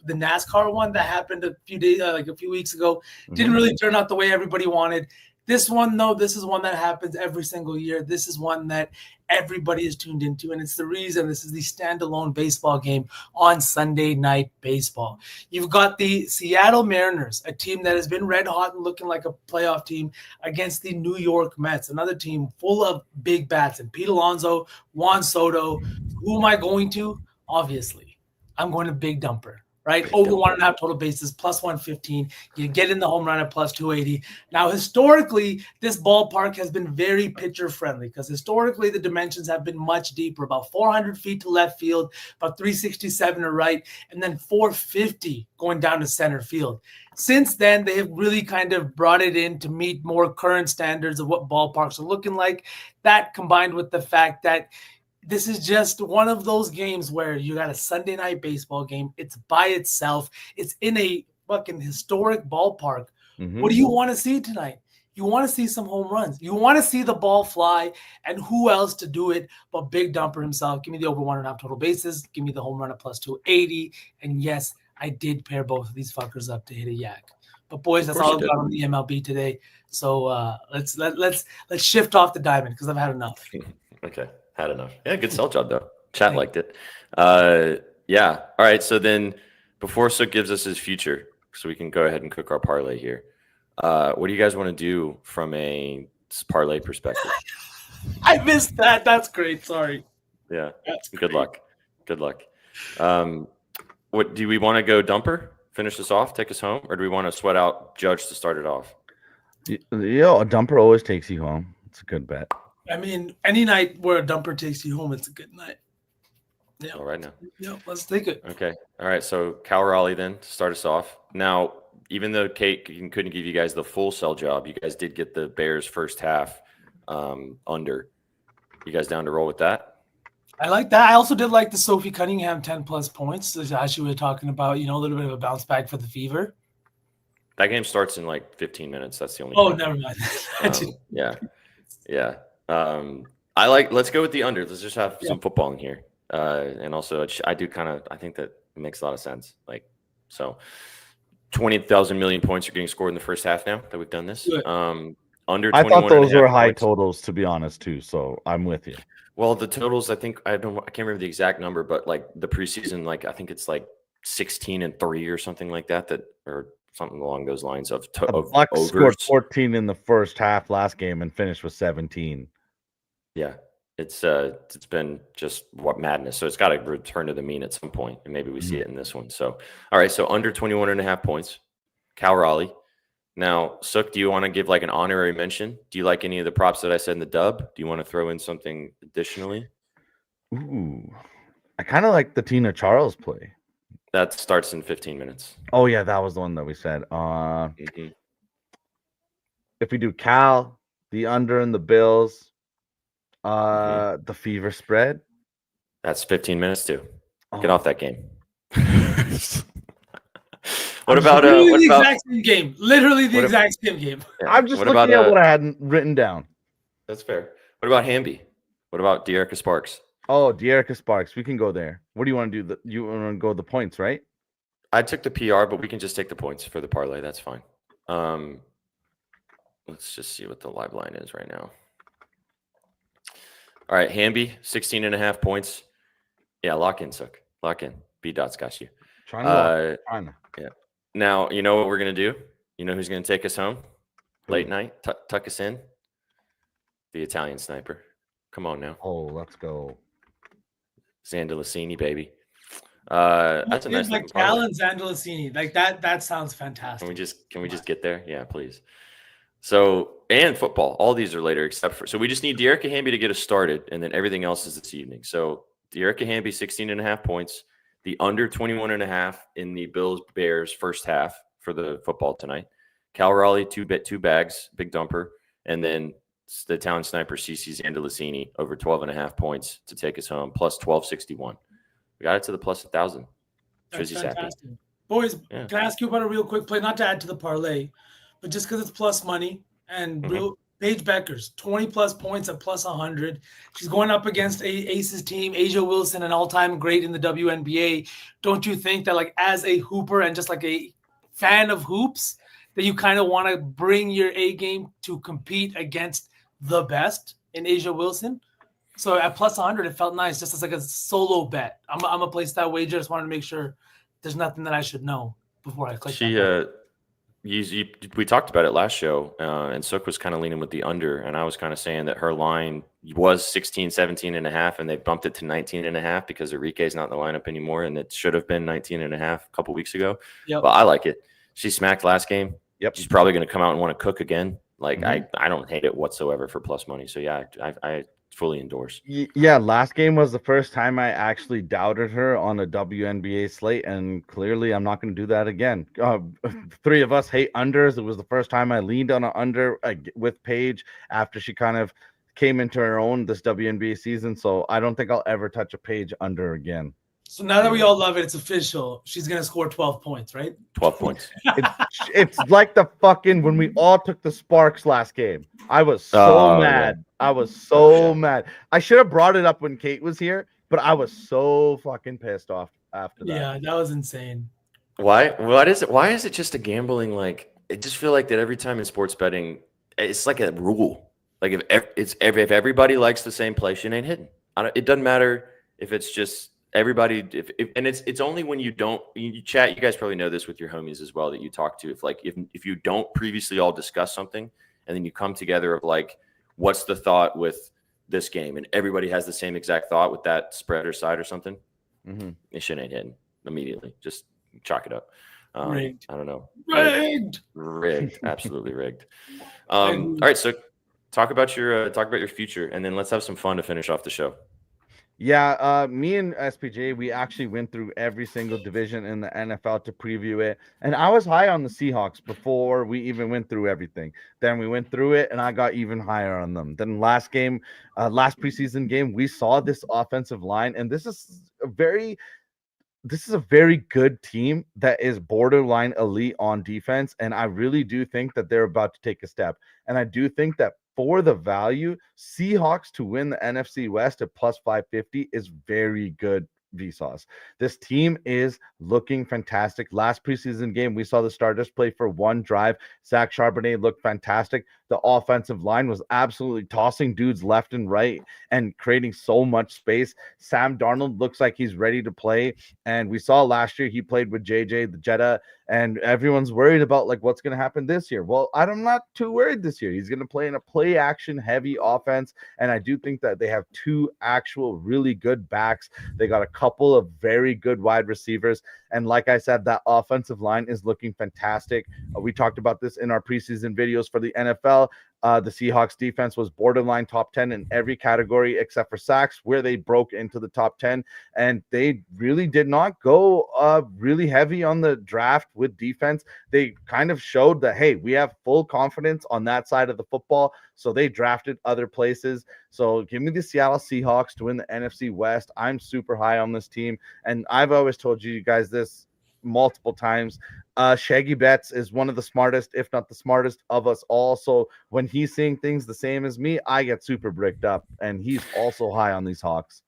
NASCAR one that happened a few weeks ago. Didn't really turn out the way everybody wanted. This one, though, this is one that happens every single year. This is one that everybody is tuned into, and it's the reason this is the standalone baseball game on Sunday Night Baseball. You've got the Seattle Mariners, a team that has been red hot and looking like a playoff team, against the New York Mets, another team full of big bats, and Pete Alonso, Juan Soto. Who am I going to? Obviously, I'm going to Big Dumper. Right? Over 1.5 total bases, plus 115. You get in the home run at plus 280. Now, historically, this ballpark has been very pitcher friendly because historically the dimensions have been much deeper, about 400 feet to left field, about 367 to right, and then 450 going down to center field. Since then, they have really kind of brought it in to meet more current standards of what ballparks are looking like. That combined with the fact that this is just one of those games where you got a Sunday night baseball game. It's by itself. It's in a fucking historic ballpark. What do you want to see tonight? You want to see some home runs. You want to see the ball fly, and who else to do it but Big Dumper himself? Give me the over 1.5 total bases. Give me the home run at plus 280. And yes, I did pair both of these fuckers up to hit a yak. But boys, that's all I've got on the MLB today. So let's shift off the diamond because I've had enough. Okay. Had enough. Yeah, good sell job though. Chat liked it. Yeah. All right. So then before Sook gives us his future, so we can go ahead and cook our parlay here. What do you guys want to do from a parlay perspective? I missed that. That's great. Sorry. Yeah. That's good luck. Good luck. What do we want to go Dumper? Finish this off, take us home, or do we want to sweat out Judge to start it off? Yeah, a Dumper always takes you home. It's a good bet. I mean, any night where a Dumper takes you home, it's a good night. Yeah. All right now. Yeah, let's take it. Okay. All right. So Cal Raleigh then to start us off. Now, even though Kate couldn't give you guys the full sell job, you guys did get the Bears first half under. You guys down to roll with that? I like that. I also did like the Sophie Cunningham 10+ points. As you were talking about, a little bit of a bounce back for the Fever. That game starts in like 15 minutes. That's the only. Oh, thing. never mind. Yeah. Let's go with the under. Let's just have some football in here. And also, I think that it makes a lot of sense. Like, so 20,000 million points are getting scored in the first half now that we've done this. Under 21. I thought those were high points. totals, to be honest, too. So I'm with you. Well, the totals, I can't remember the exact number, but like the preseason, like I think it's like 16-3 or something like that, or something along those lines of Bucks scored 14 in the first half last game and finished with 17. Yeah, it's been just madness. So it's got to return to the mean at some point, and maybe we see it in this one. So, all right, so under 21.5 points, Cal Raleigh. Now, Sook, do you want to give like an honorary mention? Do you like any of the props that I said in the dub? Do you want to throw in something additionally? Ooh, I kind of like the Tina Charles play. That starts in 15 minutes. Oh, yeah, that was the one that we said. If we do Cal, the under and the Bills, the Fever spread. That's 15 minutes too. Oh. Get off that game. What about the exact same game? Literally the exact same game. Yeah. I'm just looking at what I had written down. That's fair. What about Hamby? What about De'Erica Sparks? Oh, De'Erica Sparks. We can go there. What do you want to do? You want to go the points, right? I took the PR, but we can just take the points for the parlay. That's fine. Let's just see what the live line is right now. All right, Hamby, 16.5 points. Yeah, lock in, Sook. Lock in. B-Dot's got you. Trying to. Yeah. Now, you know what we're going to do? You know who's going to take us home? Late night? Tuck us in? The Italian sniper. Come on now. Oh, let's go. Zandalicini, baby. That's a nice like Cal and Zandalicini. Like that sounds fantastic. Can we just get there? Yeah, please. So, and football. All these are later except for, so we just need De'Erica Hamby to get us started, and then everything else is this evening. So De'Erica Hamby, 16.5 points. The under 21.5 in the Bills-Bears first half for the football tonight. Cal Raleigh, two bags, big dumper. And then the Italian sniper, CC Zandalicini, over 12.5 points to take us home, plus 1261. We got it to the plus 1,000. That's fantastic. Boys, can I ask you about a real quick play? Not to add to the parlay, but just because it's plus money. And Paige Beckers, 20+ points at plus 100. She's going up against Ace's team, Asia Wilson, an all-time great in the WNBA. Don't you think that, like, as a hooper and just like a fan of hoops, that you kind of want to bring your A game to compete against the best in Asia Wilson? So at plus 100, it felt nice, just as like a solo bet. I'm gonna place that wager. Just wanted to make sure there's nothing that I should know before I click. We talked about it last show, and Sook was kind of leaning with the under, and I was kind of saying that her line was 17.5, and they bumped it to 19.5 because Enrique's not in the lineup anymore, and it should have been 19.5 a couple weeks ago. Yep. But I like it. She smacked last game. Yep. She's probably going to come out and want to cook again. Like I don't hate it whatsoever for plus money. So yeah, I fully endorse. Yeah, last game was the first time I actually doubted her on a WNBA slate, and clearly I'm not going to do that again. Three of us hate unders. It was the first time I leaned on an under with Paige after she kind of came into her own this WNBA season, so I don't think I'll ever touch a Paige under again. So now that we all love it, it's official. She's going to score 12 points, right? 12 points. It's like the fucking when we all took the Sparks last game. I was so mad. Yeah. I was so mad. I should have brought it up when Kate was here, but I was so fucking pissed off after that. Yeah, that was insane. Why? What is it? Why is it just a gambling? Like, I just feel like that every time in sports betting, it's like a rule. Like if everybody likes the same place, it ain't hidden. It doesn't matter if it's just everybody. And it's only when you don't you chat. You guys probably know this with your homies as well that you talk to. If you don't previously all discuss something, and then you come together of like, what's the thought with this game, and everybody has the same exact thought with that spread or side or something. It shit ain't hidden immediately. Just chalk it up. Rigged. I don't know. Rigged. Absolutely rigged. All right, so talk about your future, and then let's have some fun to finish off the show. Yeah, me and SPJ, we actually went through every single division in the NFL to preview it. And I was high on the Seahawks before we even went through everything. Then we went through it and I got even higher on them. Then last preseason game, we saw this offensive line, and this is a very good team that is borderline elite on defense. And I really do think that they're about to take a step. And I do think that for the value, Seahawks to win the NFC West at plus 550 is very good. Vsauce. This team is looking fantastic. Last preseason game, we saw the starters play for one drive. Zach Charbonnet looked fantastic. The offensive line was absolutely tossing dudes left and right and creating so much space. Sam Darnold looks like he's ready to play. And we saw last year he played with JJ, the Jetta, and everyone's worried about like what's going to happen this year. Well, I'm not too worried this year. He's going to play in a play action heavy offense. And I do think that they have two actual really good backs. They got a couple of very good wide receivers. And like I said, that offensive line is looking fantastic. We talked about this in our preseason videos for the NFL. The Seahawks defense was borderline top 10 in every category except for sacks, where they broke into the top 10. And they really did not go really heavy on the draft with defense. They kind of showed that, hey, we have full confidence on that side of the football. So they drafted other places. So give me the Seattle Seahawks to win the NFC West. I'm super high on this team. And I've always told you guys this multiple times. Shaggy Betts is one of the smartest, if not the smartest of us all. So when he's seeing things the same as me, I get super bricked up. And he's also high on these Hawks.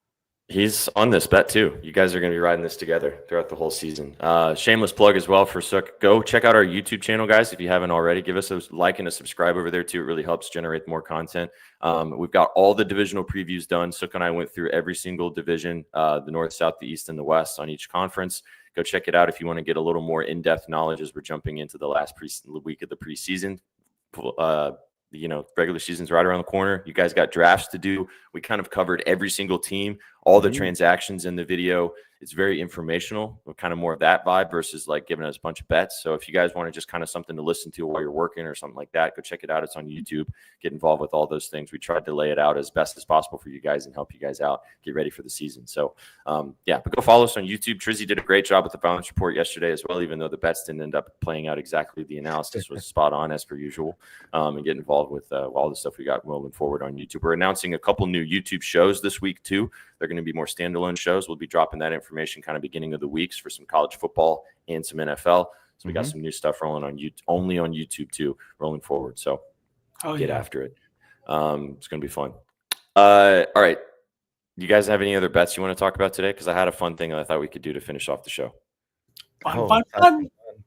He's on this bet too. You guys are going to be riding this together throughout the whole season. Shameless plug as well for Sook. Go check out our YouTube channel, guys. If you haven't already, give us a like and a subscribe over there too. It really helps generate more content. We've got all the divisional previews done. Sook and I went through every single division, the North, South, the East, and the West on each conference. Go check it out if you want to get a little more in-depth knowledge as we're jumping into the last week of the preseason. Regular season's right around the corner. You guys got drafts to do. We kind of covered every single team, all the transactions in the video. It's very informational. We're kind of more of that vibe versus like giving us a bunch of bets. So if you guys want to just kind of something to listen to while you're working or something like that, go check it out. It's on YouTube. Get involved with all those things. We tried to lay it out as best as possible for you guys and help you guys out, get ready for the season. So but go follow us on YouTube. Trizzy did a great job with the balance report yesterday as well, even though the bets didn't end up playing out exactly. The analysis was spot on as per usual, and get involved with all the stuff we got rolling forward on YouTube. We're announcing a couple new YouTube shows this week too. They're going to be more standalone shows. We'll be dropping that information kind of beginning of the weeks for some college football and some NFL. So we got some new stuff rolling on YouTube, only on YouTube too, rolling forward. So get after it. It's going to be fun. All right. You guys have any other bets you want to talk about today? Because I had a fun thing that I thought we could do to finish off the show. Fun.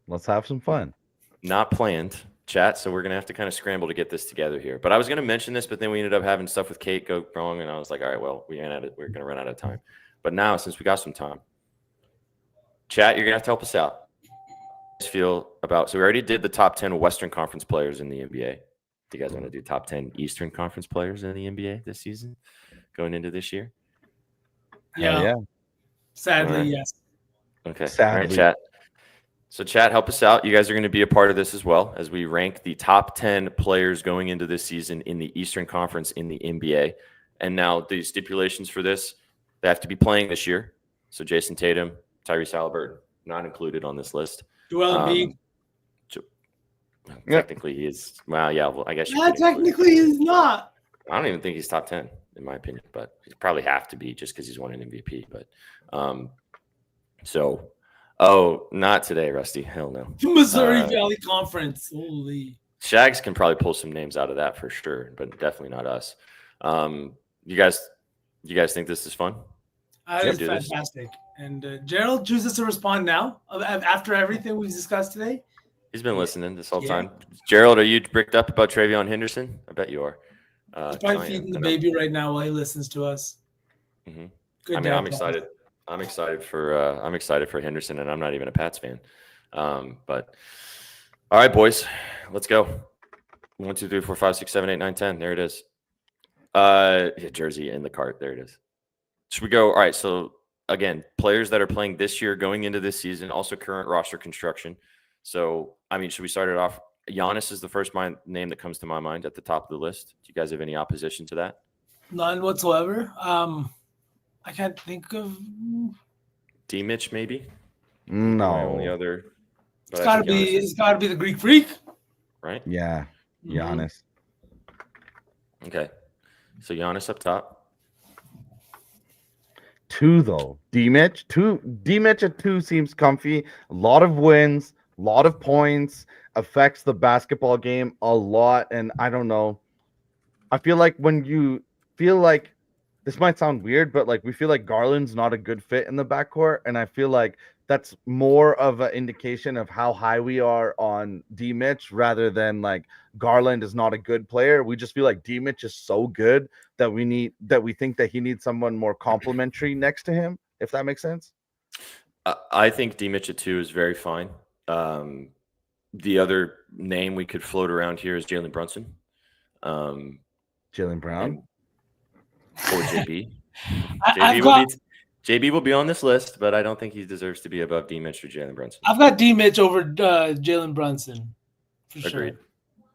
Let's have some fun. Not planned, chat. So we're going to have to kind of scramble to get this together here. But I was going to mention this, but then we ended up having stuff with Kate go wrong. And I was like, all right, well, we're going to run out of time. But now, since we got some time, chat, you're going to have to help us out. So we already did the top 10 Western Conference players in the NBA. Do you guys want to do top 10 Eastern Conference players in the NBA this season going into this year? Yeah. Sadly, right. yes. Okay. Sadly. All right, chat. So chat, help us out. You guys are going to be a part of this as well as we rank the top 10 players going into this season in the Eastern Conference in the NBA. And now the stipulations for this, they have to be playing this year. So Jason Tatum, Tyrese Halliburton, not included on this list. Joel Embiid. Technically, he is. Well, yeah. Well, I guess. Technically, he's not. I don't even think he's top 10 in my opinion, but he probably have to be just because he's won an MVP. But not today, Rusty. Hell no. Missouri Valley Conference. Holy. Shags can probably pull some names out of that for sure, but definitely not us. You guys think this is fun? It's fantastic. And Gerald chooses to respond now after everything we've discussed today. He's been listening this whole time. Gerald, are you bricked up about Travion Henderson? I bet you are. He's probably feeding the baby right now while he listens to us. Mm-hmm. Good. I'm excited. I'm excited for Henderson, and I'm not even a Pats fan. But all right, boys, let's go. 1, 2, 3, 4, 5, 6, 7, 8, 9, 10. There it is. Jersey in the cart. There it is. Should we go? All right. So again, players that are playing this year going into this season, also current roster construction. So, should we start it off? Giannis is the first name that comes to my mind at the top of the list. Do you guys have any opposition to that? None whatsoever. I can't think of. D. Mitch, maybe. No. My only other. It's But I gotta think be. Giannis is- It's gotta be the Greek Freak. right. Yeah, Mhm. Giannis. Okay, so Giannis up top. 2 though. D-Mitch. 2. D-Mitch at 2 seems comfy. A lot of wins, a lot of points, affects the basketball game a lot. And I don't know. I feel like when you feel like this might sound weird, but like we feel like Garland's not a good fit in the backcourt, and I feel like that's more of an indication of how high we are on D Mitch rather than like Garland is not a good player. We just feel like D Mitch is so good that we think that he needs someone more complimentary next to him, if that makes sense. I think D. Mitch at 2 is very fine. The other name we could float around here is Jalen Brunson. Jalen Brown. Or JB. I've JB will be on this list, but I don't think he deserves to be above D. Mitch or Jalen Brunson. got D Mitch over Jalen Brunson. For Agreed. Sure.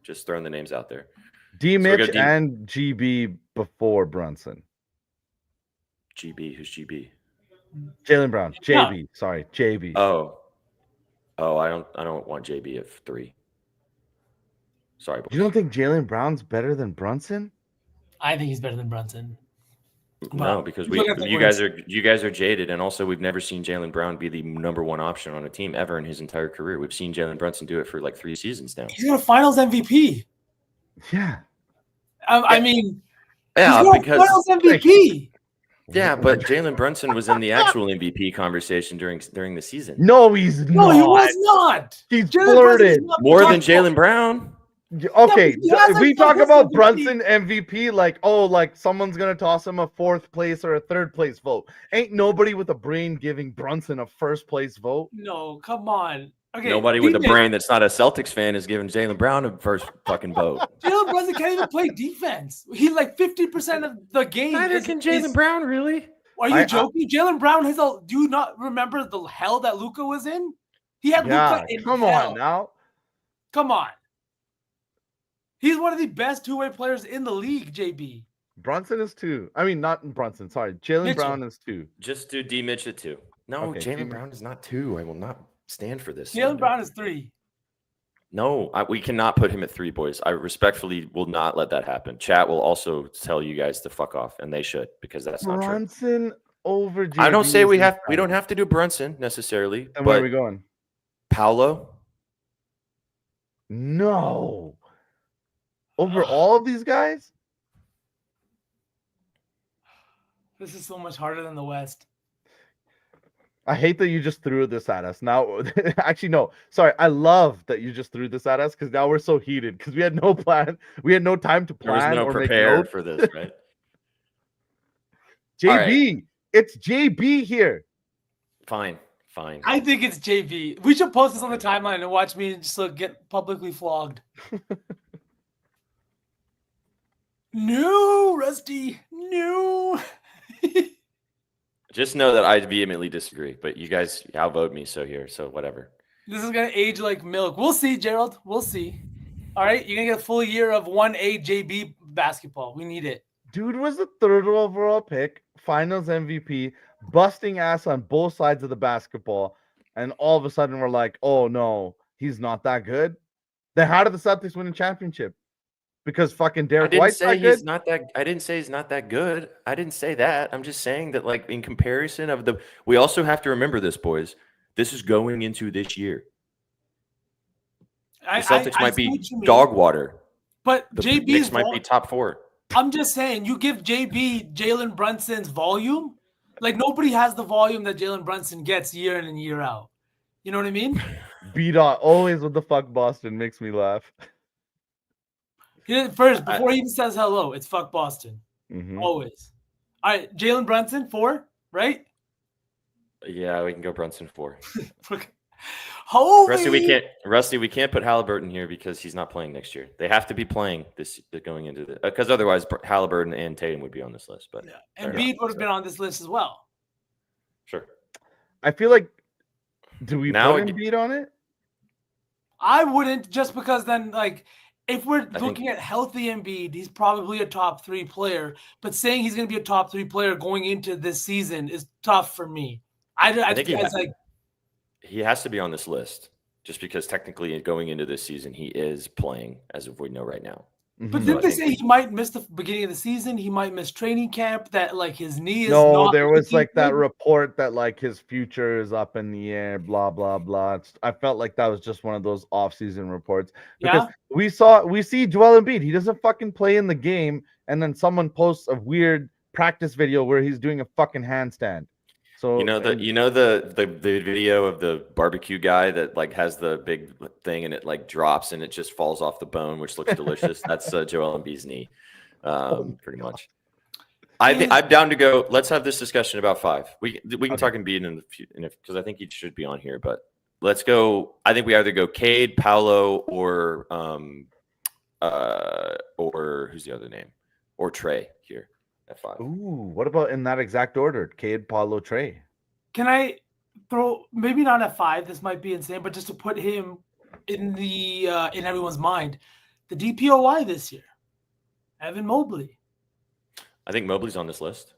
Just throwing the names out there. D So we Mitch got D- and GB before Brunson. GB, who's GB? Jalen Brown. JB. Sorry, JB. Oh, I don't want JB at 3. Sorry, boys. You don't think Jalen Brown's better than Brunson? I think he's better than Brunson. No, Wow. because Look at the you guys are jaded, and also we've never seen Jalen Brown be the number 1 option on a team ever in his entire career. We've seen Jalen Brunson do it for like 3 seasons now. He's got a Finals MVP. Yeah. I mean, Yeah, he's got a because Finals MVP. yeah, but Jalen Brunson was in the actual MVP conversation during the season. No, he's No, not. he was not. He's Jalen flirted. Brunson is not More than talked about. Jalen Brown. Okay, he has we like talk the about MVP. Brunson MVP like, oh, like someone's gonna toss him a 4th place or a 3rd place vote. Ain't nobody with a brain giving Brunson a 1st place vote. No, come on. Okay, Nobody with a D-Mitch. brain that's not a Celtics fan is giving Jalen Brown a first fucking vote. Jalen Brunson can't even play defense. He like 50% of the game. Neither can Jalen Brown, really. Are you joking? Jalen Brown has a. Do you not remember the hell that Luka was in? He had Yeah, Luka in come hell. on now. Come on. He's one of the best 2-way players in the league, JB. Brunson is 2. I mean, not Brunson. Sorry, Jalen Mitchell. Brown is 2. Just do D. Mitch at 2. No, Okay, Jalen D-Mitch. Brown is not 2. I will not stand for this. Jalen Brown is 3. No, we cannot put him at 3, boys. I respectfully will not let that happen. Chat will also tell you guys to fuck off, and they should, because that's not true. Brunson over JB. I don't say we is don't have to do Brunson necessarily, And where are but we going? Paolo. No. Over all of these guys? This is so much harder than the West. I hate that you just threw this at us. Now, actually, no. Sorry. I love that you just threw this at us because now we're so heated because we had no plan. We had no time to There was plan no or make prepare notes. for this, right? JB. It's JB here. Fine. I think it's JB. We should post this on the timeline and watch me just get publicly flogged. No, Rusty. No. Just know that I vehemently disagree, but you guys outvote me, so whatever. This is going to age like milk. We'll see, Gerald. We'll see. All right. You're going to get a full year of 1A JB basketball. We need it. Dude was the 3rd overall pick, finals MVP, busting ass on both sides of the basketball. And all of a sudden we're like, oh no, he's not that good. Then how did the Celtics win a championship? Because fucking Derek White's not good? I didn't say he's not that good. I didn't say that. I'm just saying that, like, in comparison of we also have to remember this, boys. This is going into this year. The Celtics might be dog water. But The JB's Knicks might be top 4. I'm just saying, you give JB Jalen Brunson's volume. Like, nobody has the volume that Jalen Brunson gets year in and year out. You know what I mean? B-Dot always with the fuck Boston makes me laugh. First, before he even says hello, it's fuck Boston. Mhm. Always. All right, Jalen Brunson, 4, right? Yeah, we can go Brunson 4. Holy. Rusty, we can't put Halliburton here because he's not playing next year. They have to be playing this going into the because otherwise Halliburton and Tatum would be on this list. But Yeah. And Embiid would have been on this list as well. Sure. I feel like, do we Now put Embiid on it? I wouldn't, just because then, like, if we're looking at healthy Embiid, he's probably a top 3 player. But saying he's going to be a top 3 player going into this season is tough for me. I think he has to be on this list just because technically going into this season, he is playing as of we know right now. But didn't they say he might miss the beginning of the season? He might miss training camp, that like his knee is No, there was like that report that like his future is up in the air, blah, blah, blah. I felt like that was just one of those off-season reports. Because we see Joel Embiid. He doesn't fucking play in the game, and then someone posts a weird practice video where he's doing a fucking handstand. So the video of the barbecue guy that like has the big thing and it like drops and it just falls off the bone, which looks delicious. That's Joel Embiid's knee, pretty much. I'm down to go. Let's have this discussion about 5. We can talk Embiid in because I think he should be on here. But let's go. I think we either go Cade, Paolo, or who's the other name, or Trey here. At 5. Ooh, what about in that exact order? Cade, Paulo, Trey. Can I throw maybe not at 5? This might be insane, but just to put him in the in everyone's mind, the DPOY this year, Evan Mobley. I think Mobley's on this list.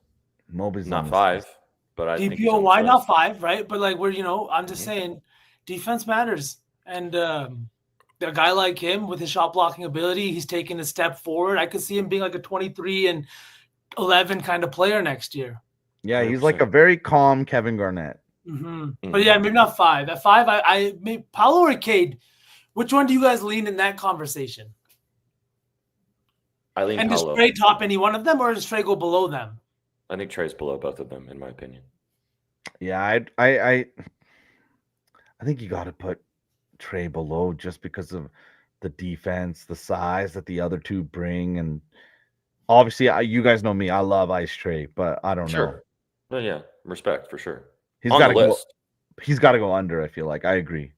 Mobley's not 5, but I think DPOY not 5, right? But like I'm just saying, defense matters, and a guy like him with his shot blocking ability, he's taking a step forward. I could see him being like a 23 and 11 kind of player next year. Yeah, he's like a very calm Kevin Garnett. But yeah, maybe not 5. At 5, I maybe Paolo or Cade. Which one do you guys lean in that conversation? I lean Paolo. Does Trey top any one of them, or does Trey go below them? I think Trey's below both of them, in my opinion. Yeah, I think you got to put Trey below just because of the defense, the size that the other two bring, and obviously, you guys know me. I love Ice Trey, but I don't know. Well, yeah, respect for sure. He's got to go. He's got to go under. I feel like I agree.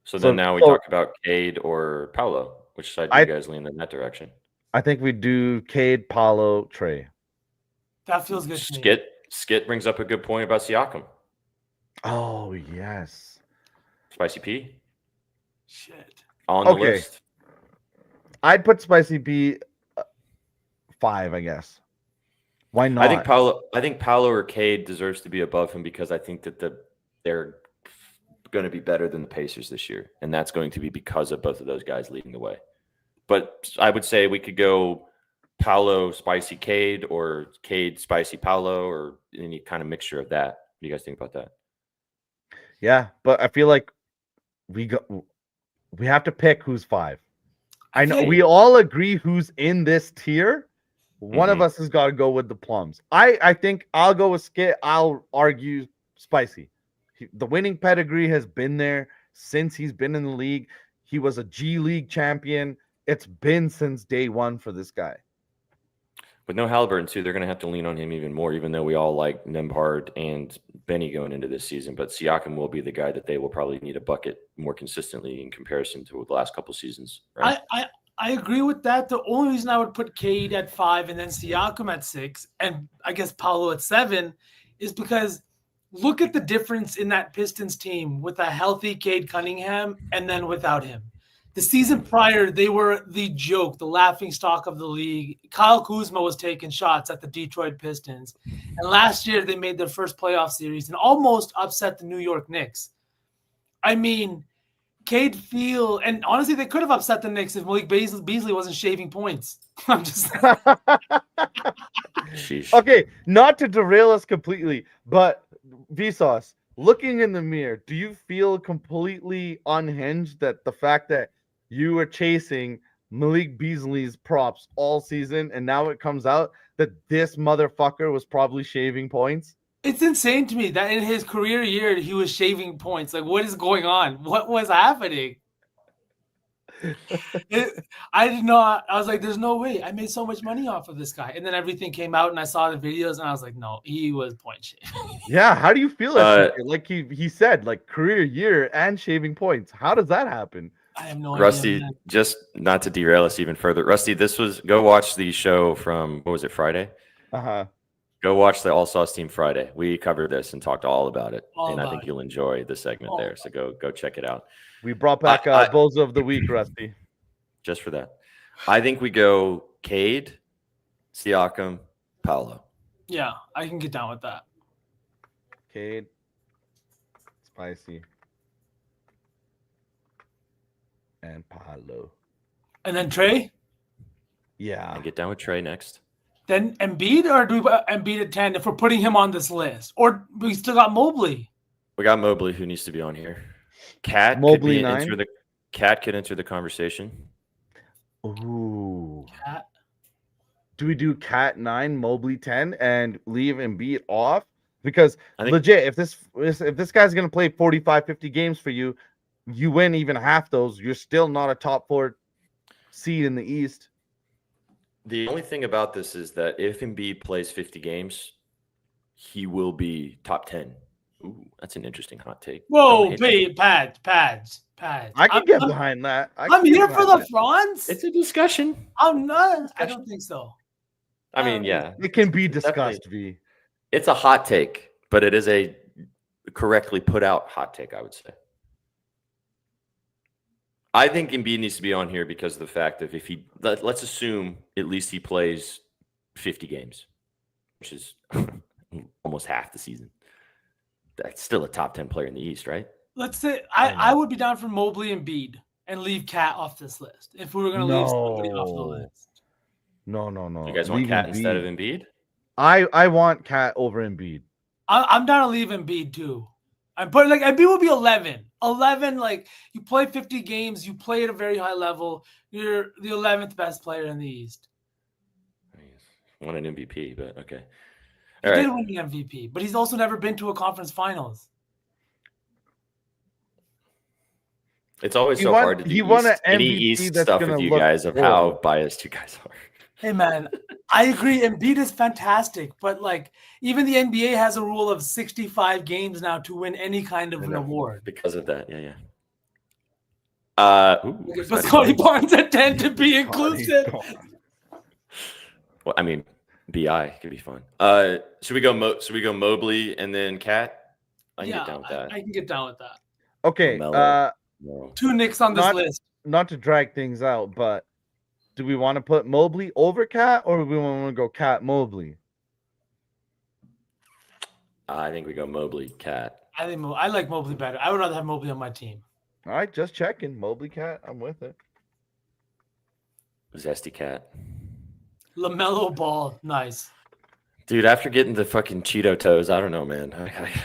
So then now we talk about Cade or Paolo. Which side do you guys lean in that direction? I think we do Cade, Paolo, Trey. That feels good to me. Skit brings up a good point about Siakam. Oh yes, Spicy P. Shit. On the list. I'd put Spicy P 5, I guess. Why not? I think Paolo or Cade deserves to be above him because I think that they're going to be better than the Pacers this year, and that's going to be because of both of those guys leading the way. But I would say we could go Paolo, Spicy Cade, or Cade, Spicy Paolo, or any kind of mixture of that. What do you guys think about that? Yeah, but I feel like we have to pick who's 5. I know we all agree who's in this tier. One of us has got to go with the plums. I think I'll go with Skit. I'll argue Spicy. The winning pedigree has been there since he's been in the league. He was a G League champion. It's been since day one for this guy. With no Halliburton, too, they're going to have to lean on him even more, even though we all like Nembhard and Benny going into this season. But Siakam will be the guy that they will probably need a bucket more consistently in comparison to the last couple seasons. Right? I agree with that. The only reason I would put Cade at 5 and then Siakam at 6 and I guess Paolo at 7 is because look at the difference in that Pistons team with a healthy Cade Cunningham and then without him. The season prior, they were the joke, the laughing stock of the league. Kyle Kuzma was taking shots at the Detroit Pistons. And last year, they made their first playoff series and almost upset the New York Knicks. I mean, Cade Field, and honestly, they could have upset the Knicks if Malik Beasley wasn't shaving points. I'm just okay, not to derail us completely, but Vsauce, looking in the mirror, do you feel completely unhinged that the fact that you were chasing Malik Beasley's props all season and now it comes out that this motherfucker was probably shaving points? It's insane to me that in his career year, he was shaving points. Like, what is going on? What was happening? I did not. I was like, there's no way. I made so much money off of this guy. And then everything came out and I saw the videos and I was like, no, he was point shaving. Yeah. How do you feel? Like he said, like career year and shaving points. How does that happen? I have no Rusty, idea. just not to derail us even further. Rusty, go watch the show from, what was it, Friday? Go watch the All Sauce Team Friday. We covered this and talked all about it. I think you'll enjoy the segment there. So go check it out. We brought back Bozo of the Week, Rusty. just for that. I think we go Cade, Siakam, Paolo. Yeah, I can get down with that. Cade, Spicy, and Paolo. And then Trey? Yeah. I get down with Trey next. Then Embiid, or do we put Embiid at 10 if we're putting him on this list? Or we still got Mobley? We got Mobley, who needs to be on here. Cat Mobley could 9. Cat could enter the conversation. Ooh. Cat. Do we do Cat 9, Mobley 10, and leave Embiid off? Because I think- legit, if this guy's gonna play 45, 50 games for you, you win even half those, you're still not a top 4 seed in the East. The only thing about this is that if Embiid plays 50 games, he will be top 10. Ooh, that's an interesting hot take. Whoa, Don't hate that. pads. I can get behind that. I'm here for the Franz. It's a discussion. I'm not. I don't think so. I mean, yeah. It can be It's discussed, definitely- V. It's a hot take, but it is a correctly put out hot take, I would say. I think Embiid needs to be on here because of the fact that if let's assume at least he plays 50 games, which is almost half the season. That's still a top 10 player in the East, right? Let's say I would be down for Mobley and Embiid and leave Cat off this list if we were going to leave somebody off the list. No. You guys want Leave Cat Embiid. instead of Embiid? I want Cat over Embiid. I'm down to leave Embiid too. I'm putting like Embiid will be 11. 11, like you play 50 games, you play at a very high level. You're the 11th best player in the East. Won an MVP, but okay. He All did right. win the MVP, but he's also never been to a conference finals. It's always He so won- hard to do he won an any MVP East that's stuff gonna with you look guys of horrible. how biased you guys are. Hey man, I agree. Embiid is fantastic, but like even the NBA has a rule of 65 games now to win any kind of I an know. award. Because of that, yeah. But Scotty Barnes at 10 to be inclusive. Well, I mean, BI could be fun. Should we go Mobley and then Cat? I can get down with that. I can get down with that. Okay. LaMelo. No. 2 Knicks on this list. Not to drag things out, but do we want to put Mobley over Cat, or do we want to go Cat Mobley? I think we go Mobley, Cat. I like Mobley better. I would rather have Mobley on my team. All right, just checking. Mobley Cat, I'm with it. Zesty Cat. LaMelo Ball, nice. Dude, after getting the fucking Cheeto toes, I don't know, man.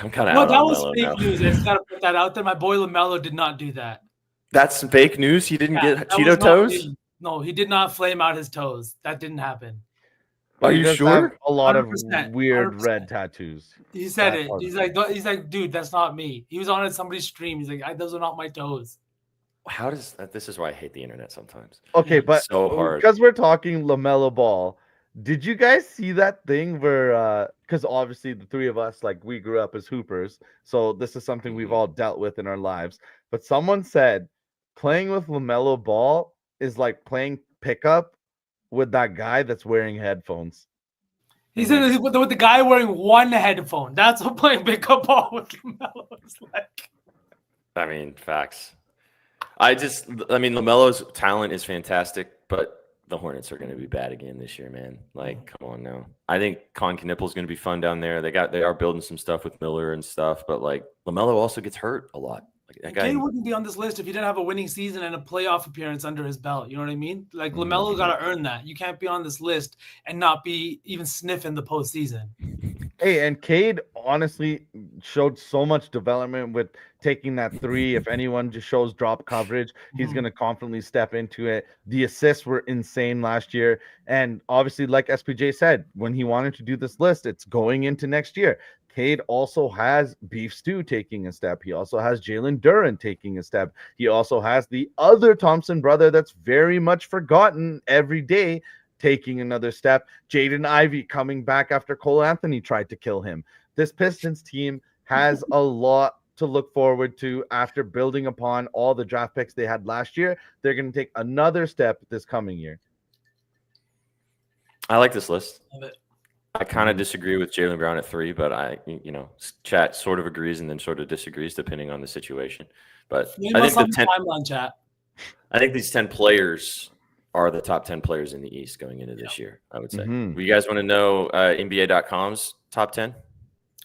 I'm kind of No, out that on was LaMelo fake now. news. I just gotta put that out there. My boy LaMelo did not do that. That's some fake news. He didn't Yeah, get that was Cheeto not toes. me. No, he did not flame out his toes. That didn't happen. Are He you does sure? have a lot of 100%, weird 100%. red tattoos. He said That it. part He's of like, dude, that's not me. He was on somebody's stream. He's like, those are not my toes. How does that? This is why I hate the internet sometimes. Okay, but So hard. because we're talking LaMelo Ball, did you guys see that thing where because obviously the three of us, like, we grew up as hoopers, so this is something we've all dealt with in our lives. But someone said playing with LaMelo Ball is like playing pickup with that guy that's wearing headphones. He said with the guy wearing one headphone. That's what playing pickup ball with LaMelo is like. I mean, facts. I mean, LaMelo's talent is fantastic, but the Hornets are going to be bad again this year, man. Like, come on now. I think Con Knippel's going to be fun down there. They are building some stuff with Miller and stuff, but like LaMelo also gets hurt a lot. Like that guy Kane wouldn't be on this list if he didn't have a winning season and a playoff appearance under his belt. You know what I mean? Like LaMelo got to earn that. You can't be on this list and not be even sniffing the postseason. Hey, and Cade honestly showed so much development with taking that three. If anyone just shows drop coverage, he's going to confidently step into it. The assists were insane last year. And obviously, like SPJ said, when he wanted to do this list, it's going into next year. Cade also has Beef Stew taking a step. He also has Jalen Duren taking a step. He also has the other Thompson brother that's very much forgotten every day taking another step. Jaden Ivey coming back after Cole Anthony tried to kill him. This Pistons team has a lot to look forward to after building upon all the draft picks they had last year. They're going to take another step this coming year. I like this list. Love it. I kind of disagree with Jaylen Brown at 3, but chat sort of agrees and then sort of disagrees depending on the situation. But Name I us think on the the timeline, chat. I think these 10 players are the top 10 players in the East going into this year, I would say. Mhm. You guys want to know NBA.com's top 10?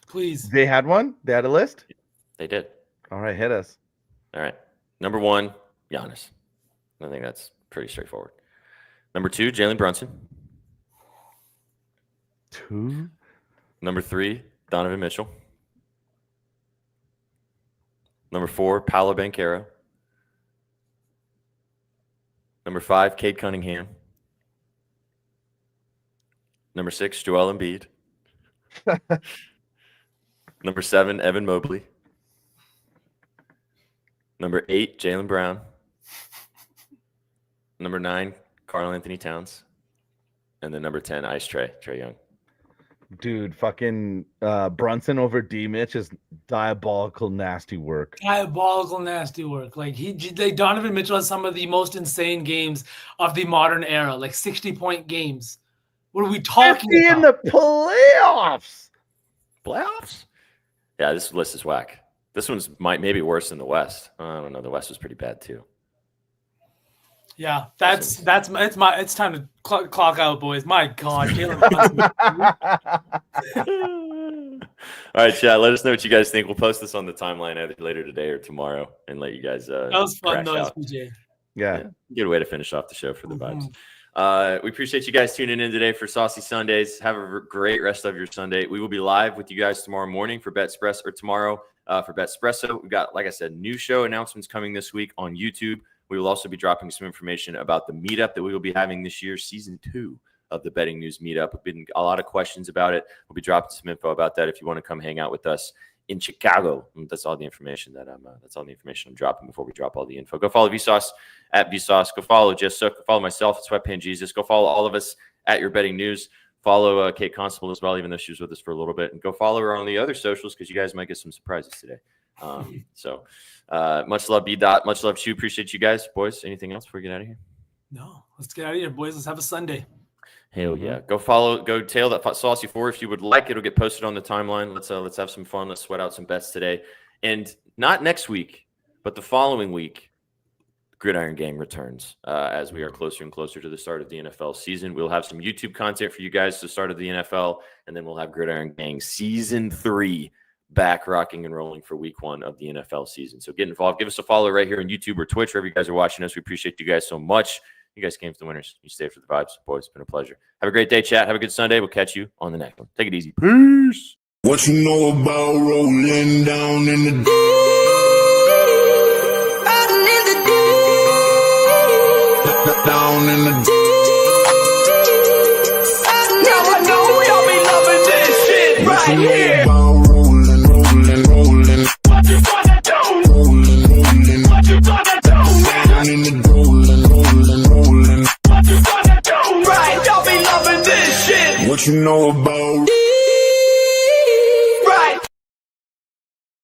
Please. They had one? They had a list? They did. All right, hit us. All right. Number 1, Giannis. I think that's pretty straightforward. Number 2, Jalen Brunson. 2? Number 3, Donovan Mitchell. Number 4, Paolo Banchero. Number 5, Cade Cunningham. Number 6, Joel Embiid. Number 7, Evan Mobley. Number 8, Jaylen Brown. Number 9, Karl Anthony Towns. And then number 10, Trae Young. Dude, fucking Brunson over D Mitch is diabolical nasty work. Diabolical nasty work. Like Donovan Mitchell has some of the most insane games of the modern era, like 60-point games. What are we talking 50 about? in the playoffs. Playoffs? Yeah, this list is whack. This one's maybe worse than the West. I don't know. The West was pretty bad too. Yeah, it's time to clock out, boys. My God, Jalen Brunson. All right, chat. Let us know what you guys think. We'll post this on the timeline either later today or tomorrow, and let you guys. That was fun, though, out. SPJ. Yeah. Good way to finish off the show for the Mhm. vibes. We appreciate you guys tuning in today for Saucy Sundays. Have a great rest of your Sunday. We will be live with you guys tomorrow morning for BetSpresso, or tomorrow for BetSpresso. We've got, like I said, new show announcements coming this week on YouTube. We will also be dropping some information about the meetup that we will be having this year, season 2 of the Betting News Meetup. We've been a lot of questions about it. We'll be dropping some info about that if you want to come hang out with us in Chicago. That's all the information that I'm dropping before we drop all the info. Go follow Vsauce at Vsauce. Go follow Just Sook. Go follow myself at Sweatpants Jesus. Go follow all of us at Your Betting News. Follow Kate Constable as well, even though she was with us for a little bit. And go follow her on the other socials because you guys might get some surprises today. Much love, B-Dot. Much love, Chew. Appreciate you guys. Boys, anything else before we get out of here? No, let's get out of here, boys. Let's have a Sunday. Hell yeah. Go tail that Saucy 4 if you would like. It'll get posted on the timeline. Let's have some fun. Let's sweat out some bets today. And not next week, but the following week, Gridiron Gang returns as we are closer and closer to the start of the NFL season. We'll have some YouTube content for you guys to the start of the NFL, and then we'll have Gridiron Gang Season 3 back rocking and rolling for week 1 of the NFL season. So get involved. Give us a follow right here on YouTube or Twitch, wherever you guys are watching us. We appreciate you guys so much. You guys came for the winners. You stayed for the vibes. Boys, it's been a pleasure. Have a great day, chat. Have a good Sunday. We'll catch you on the next one. Take it easy. Peace. What you know about rolling down in the down in the Now I know y'all be loving this shit right here. rolling. What you gonna do? Rolling. What you gonna do? Down in the rolling. What you gonna do? Right, y'all be loving this shit. What you know about